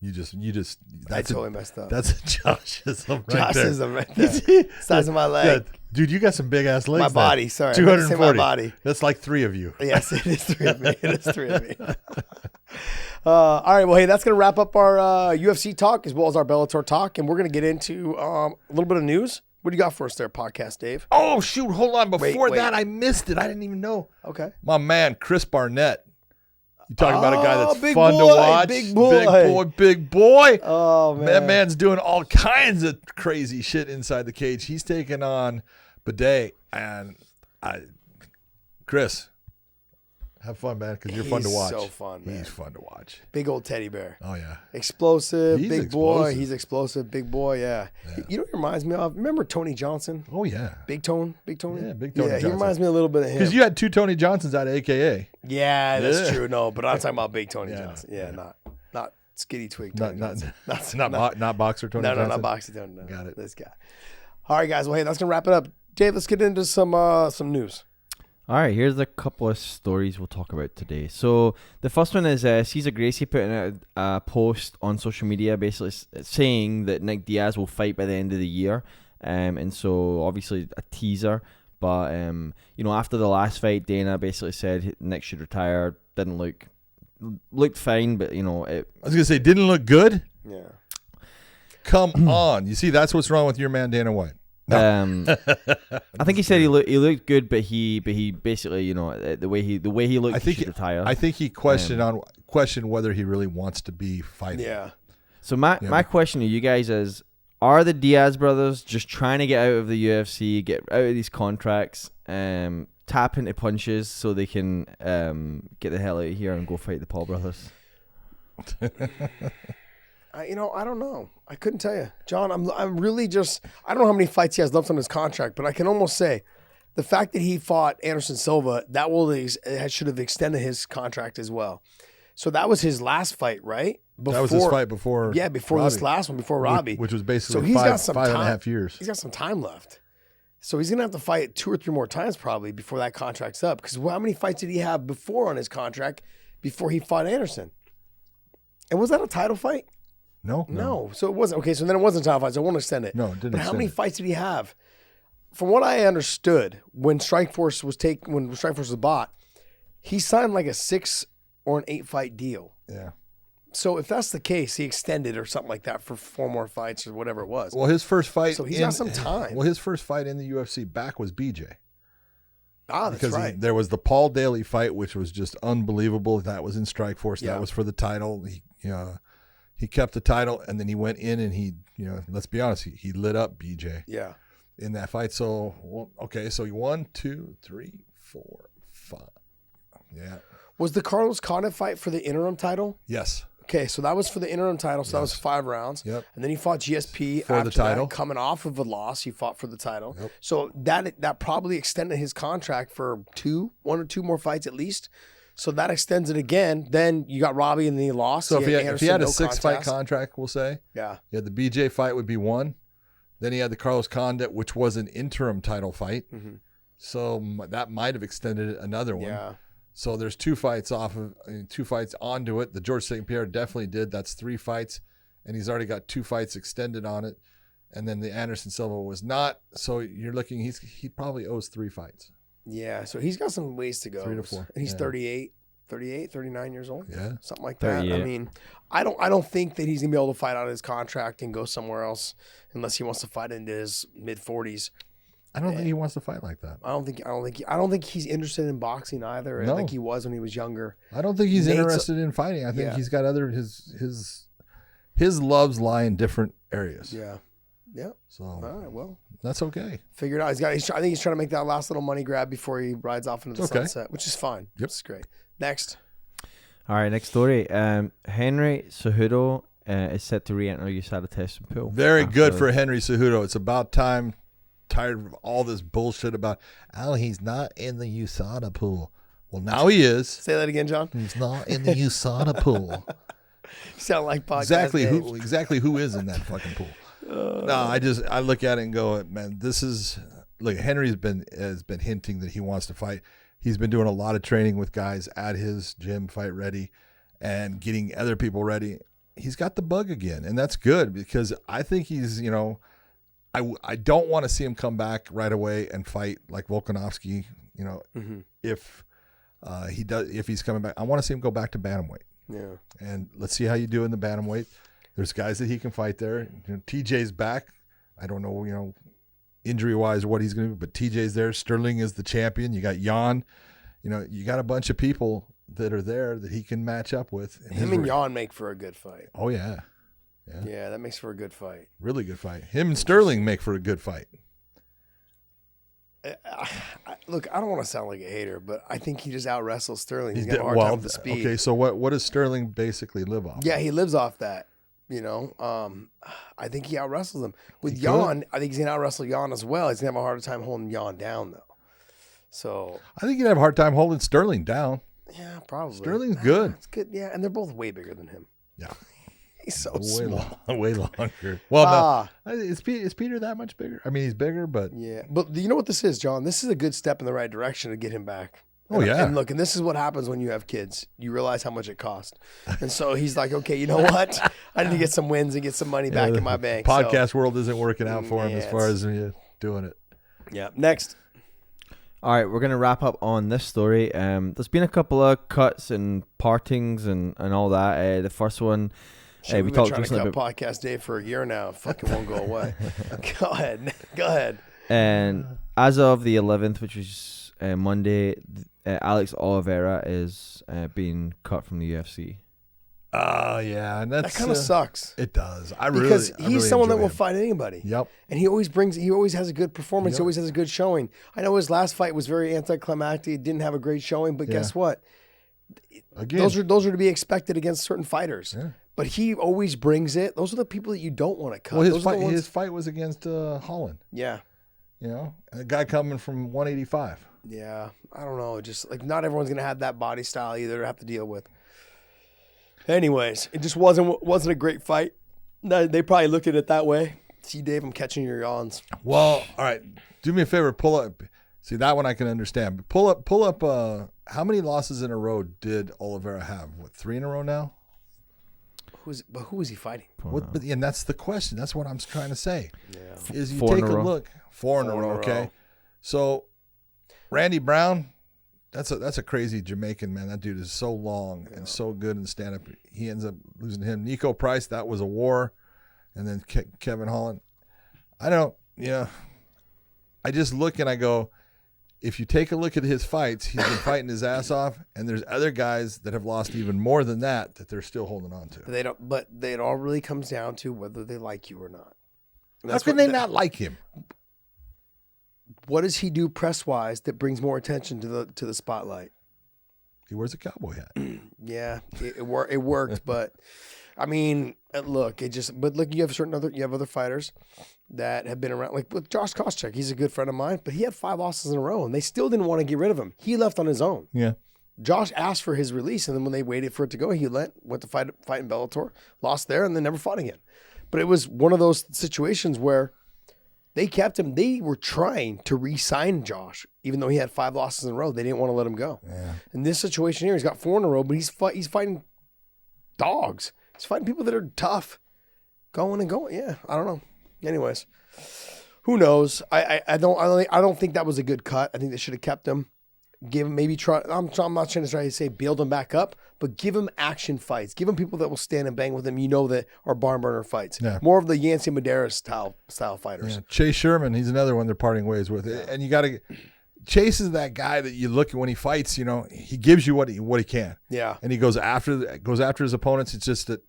You just. I totally messed up. That's Josh's right there. Josh's right there. Size of my leg. Yeah. Dude, you got some big ass legs. My body. Sorry, 240. my body. That's like 3 of you. Yes, it is 3 of me. It is 3 of me. All right. Well, hey, that's gonna wrap up our UFC talk as well as our Bellator talk, and we're gonna get into a little bit of news. What do you got for us there, podcast Dave? Oh shoot! Hold on. Before Wait. that, I missed it. I didn't even know. Okay. My man, Chris Barnett. You talking about a guy that's big fun boy, to watch? big boy. Big boy. Oh man, That man's doing all kinds of crazy shit inside the cage. He's taking on Bidet, and Chris, have fun, man, because you're fun to watch. He's so fun, man. He's fun to watch. Big old teddy bear. Oh yeah, explosive, He's big boy. explosive. He's explosive, big boy. Yeah. You know what he reminds me of? Remember Tony Johnson? Oh yeah, Big Tony. Yeah, Big Tony Yeah, he Johnson. reminds me a little bit of him. Because you had 2 Tony Johnsons out of AKA. Yeah, that's Yeah. true. No, but I'm talking about Big Tony Yeah, Johnson. Yeah, not Skitty Twig. Not Tony Johnson. not boxer Tony No, Johnson. not boxing Tony. No, Got it. This guy. All right, guys. Well, hey, that's gonna wrap it up. Dave, let's get into some news. All right, here's a couple of stories we'll talk about today. So the first one is Cesar Gracie putting out a post on social media basically saying that Nick Diaz will fight by the end of the year. And so obviously a teaser. But, after the last fight, Dana basically said Nick should retire. Didn't looked fine, but, I was going to say, didn't look good? Yeah. Come on. You see, that's what's wrong with your man, Dana White. No. I think he said he looked good, but he basically, the way he looked, he should retire. I think he questioned whether he really wants to be fighting. Yeah. So my question to you guys is, are the Diaz brothers just trying to get out of the UFC, get out of these contracts, tap into punches so they can get the hell out of here and go fight the Paul brothers? I don't know. I couldn't tell you, John. I'm really just. I don't know how many fights he has left on his contract, but I can almost say, the fact that he fought Anderson Silva, that should have extended his contract as well. So that was his last fight, right? That was his fight before. Yeah, before Robbie. This last one, before Robbie, which was basically so he's got some 5.5 years. He's got some time left. So he's gonna have to fight 2 or 3 more times probably before that contract's up. Because how many fights did he have before on his contract before he fought Anderson? And was that a title fight? No. So it wasn't. Okay, so then it wasn't a title fight, so I won't extend it. No, it didn't. But how extend many it. fights did he have? From what I understood, when Strikeforce was bought, he signed like a 6 or an 8 fight deal. Yeah. So if that's the case, he extended or something like that for 4 more fights or whatever it was. Well, his first fight. So he's got some time. Well, his first fight in the UFC back was BJ. That's Because right. there was the Paul Daly fight, which was just unbelievable. That was in Strikeforce. Yeah. That was for the title. He kept the title, and then he went in and he let's be honest, he lit up BJ. Yeah. In that fight. So, so he 1, 2, 3, 4, 5. Yeah. Was the Carlos Condit fight for the interim title? Yes. Okay, so that was for the interim title. So that was 5 rounds. Yep. And then he fought GSP For after the title. that, coming off of a loss. He fought for the title. Yep. So that probably extended his contract for 1 or 2 more fights at least. So that extends it again. Then you got Robbie and then he lost. So if he had Anderson, a no 6 fight contest. contract, we'll say. Yeah. Yeah, the BJ fight would be 1. Then he had the Carlos Condit, which was an interim title fight. Mhm. So that might have extended another one. Yeah. So there's 2 fights two fights onto it. The George St. Pierre definitely did. That's 3 fights, and he's already got 2 fights extended on it. And then the Anderson Silva was not. So you're looking. He probably owes 3 fights. Yeah. So he's got some ways to go. 3 to 4. And he's Yeah. 39 years old. Yeah. Something like that. 38. I mean, I don't think that he's gonna be able to fight out of his contract and go somewhere else unless he wants to fight into his mid-40s. I don't think he wants to fight like that. I don't think he's interested in boxing either. No. Like he was when he was younger. I don't think he's Nate's- interested in fighting. I think Yeah. he's got other his loves lie in different areas. Yeah. Yeah. So All right. Well, that's okay. figure it out. I think he's trying to make that last little money grab before he rides off into the Okay. sunset, which is fine. Yep. It's great. Next. All right, next story. Henry Cejudo is set to re-enter USADA testing pool. Very good after- for Henry Cejudo. It's about time. Tired of all this bullshit about, he's not in the USADA pool. Well, now he is. Say that again, John. He's not in the USADA pool. You sound like podcast names. Exactly who is in that fucking pool? No, I look at it and go, man, Henry has been hinting that he wants to fight. He's been doing a lot of training with guys at his gym, Fight Ready, and getting other people ready. he's got the bug again, and that's good because I think he's, I don't want to see him come back right away and fight like Volkanovski, if he's coming back. I want to see him go back to bantamweight. Yeah. And let's see how you do in the bantamweight. There's guys that he can fight there. TJ's back. I don't know, injury-wise what he's going to do, but TJ's there. Sterling is the champion. You got Jan. You got a bunch of people that are there that he can match up with. Him and Jan make for a good fight. Oh, yeah. Yeah, that makes for a good fight. Really good fight. Him and Sterling make for a good fight. Look, I don't want to sound like a hater, but I think he just out-wrestles Sterling. He's got a hard time with the speed. Okay, so what does Sterling basically live off? Yeah, he lives off that. I think he out-wrestles him. With Jan, I think he's going to out-wrestle Jan as well. He's going to have a harder time holding Jan down, though. So I think he'd have a hard time holding Sterling down. Yeah, probably. Sterling's good. It's good, yeah, and they're both way bigger than him. Yeah. He's so small. Way longer. Well, no, is Peter that much bigger? I mean, he's bigger, but... Yeah, but you know what this is, John? This is a good step in the right direction to get him back. Oh, yeah. And look, and this is what happens when you have kids. You realize how much it costs. And so he's like, okay, you know what? I need to get some wins and get some money back in my bank. Podcast world isn't working out for him as far as doing it. Yeah. Next. All right, we're going to wrap up on this story. There's been a couple of cuts and partings and all that. The first one... We've been trying to cut podcast day for a year now. Fucking won't go away. Go ahead. And as of the 11th, which was Monday, Alex Oliveira is being cut from the UFC. Yeah, and that kind of sucks. It does. Because he's someone that will fight anybody. Yep. And he always has a good performance. Yep. He always has a good showing. I know his last fight was very anticlimactic. He didn't have a great showing, but guess what? Again, those are to be expected against certain fighters. Yeah. But he always brings it. Those are the people that you don't want to cut. Well, his fight was against Holland. Yeah. A guy coming from 185. Yeah. I don't know. Just like not everyone's going to have that body style either to have to deal with. Anyways, it just wasn't a great fight. They probably looked at it that way. See, Dave, I'm catching your yawns. Well, all right. Do me a favor. Pull up. See, that one I can understand. But pull up. How many losses in a row did Oliveira have? What, 3 in a row now? Who was he fighting? And that's the question. That's what I'm trying to say. Yeah. Is you 4 take a look. 4 in a row. Okay. So, Randy Brown, that's a crazy Jamaican, man. That dude is so long and so good in stand-up. He ends up losing to him. Nico Price, that was a war. And then Kevin Holland. I just look and I go, if you take a look at his fights, he's been fighting his ass off, and there's other guys that have lost even more than that they're still holding on to. But it all really comes down to whether they like you or not. How can they not like him? What does he do press-wise that brings more attention to the spotlight? He wears a cowboy hat. Yeah, it worked, but I mean, look, you have other fighters that have been around, like with Josh Koscheck. He's a good friend of mine, but he had 5 losses in a row, and they still didn't want to get rid of him. He left on his own. Yeah. Josh asked for his release, and then when they waited for it to go, he went to fight in Bellator, lost there, and then never fought again. But it was one of those situations where they kept him. They were trying to re-sign Josh, even though he had 5 losses in a row. They didn't want to let him go. Yeah. In this situation here, he's got 4 in a row, but he's fighting dogs. He's fighting people that are tough, going and going. Yeah, I don't know. Anyways, who knows? I don't think that was a good cut. I think they should have kept him. Give him I'm not trying to say build him back up, but give him action fights. Give him people that will stand and bang with him. That are barn burner fights. Yeah. More of the Yancy Madera style fighters. Yeah. Chase Sherman, he's another one they're parting ways with. Yeah. And you got to. Chase is that guy that you look at when he fights. He gives you what he can. Yeah. And he goes after his opponents. It's just that.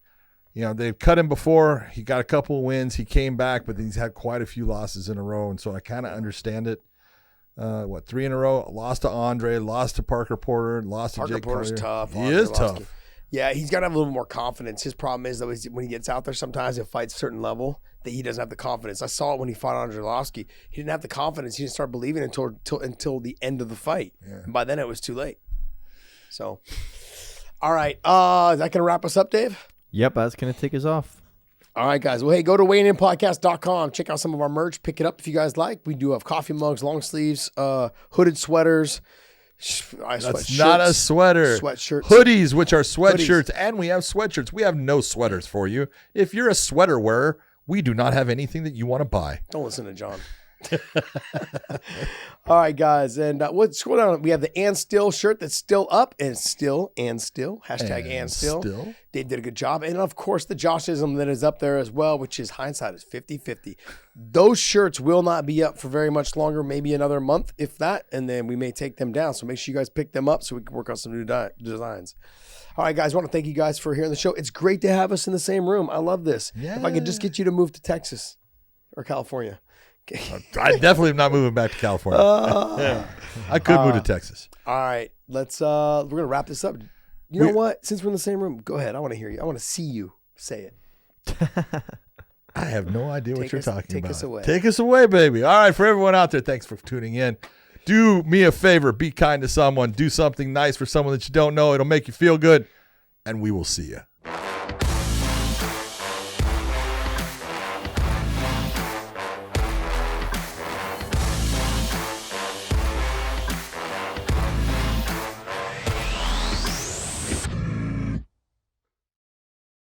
They've cut him before. He got a couple of wins. He came back, but he's had quite a few losses in a row, and so I kind of understand it. 3 in a row? Lost to Andre, lost to Parker Porter, lost to Jake Collier. Parker Porter's tough. He is tough. Yeah, he's got to have a little more confidence. His problem is, though, when he gets out there, sometimes it fights a certain level that he doesn't have the confidence. I saw it when he fought Andre Arlovski. He didn't have the confidence. He didn't start believing until the end of the fight. Yeah. And by then, it was too late. So, all right. Is that going to wrap us up, Dave? Yep, that's going to take us off. All right, guys. Well, hey, go to weighinginpodcast.com. Check out some of our merch. Pick it up if you guys like. We do have coffee mugs, long sleeves, hooded sweaters, That's not a sweater. Sweatshirts. Hoodies, which are sweatshirts, and we have sweatshirts. We have no sweaters for you. If you're a sweater wearer, we do not have anything that you want to buy. Don't listen to John. All right, guys, and what's going on? We have the and still shirt that's still up, and still hashtag and still. Dave did a good job, and of course the Joshism that is up there as well, which is hindsight is 50-50. Those shirts will not be up for very much longer, maybe another month, if that, and then we may take them down. So make sure you guys pick them up so we can work on some new designs. All right, guys, I want to thank you guys for hearing the show. It's great to have us in the same room. I love this. Yeah. If I could just get you to move to Texas or California. I definitely am not moving back to California. I could move to Texas. All right, we're gonna wrap this up. You know what? Since we're in the same room, go ahead. I want to hear you. I want to see you say it. I have no idea what you're talking about. Take us away. Take us away, baby. All right, for everyone out there, thanks for tuning in. Do me a favor. Be kind to someone. Do something nice for someone that you don't know. It'll make you feel good. And we will see you.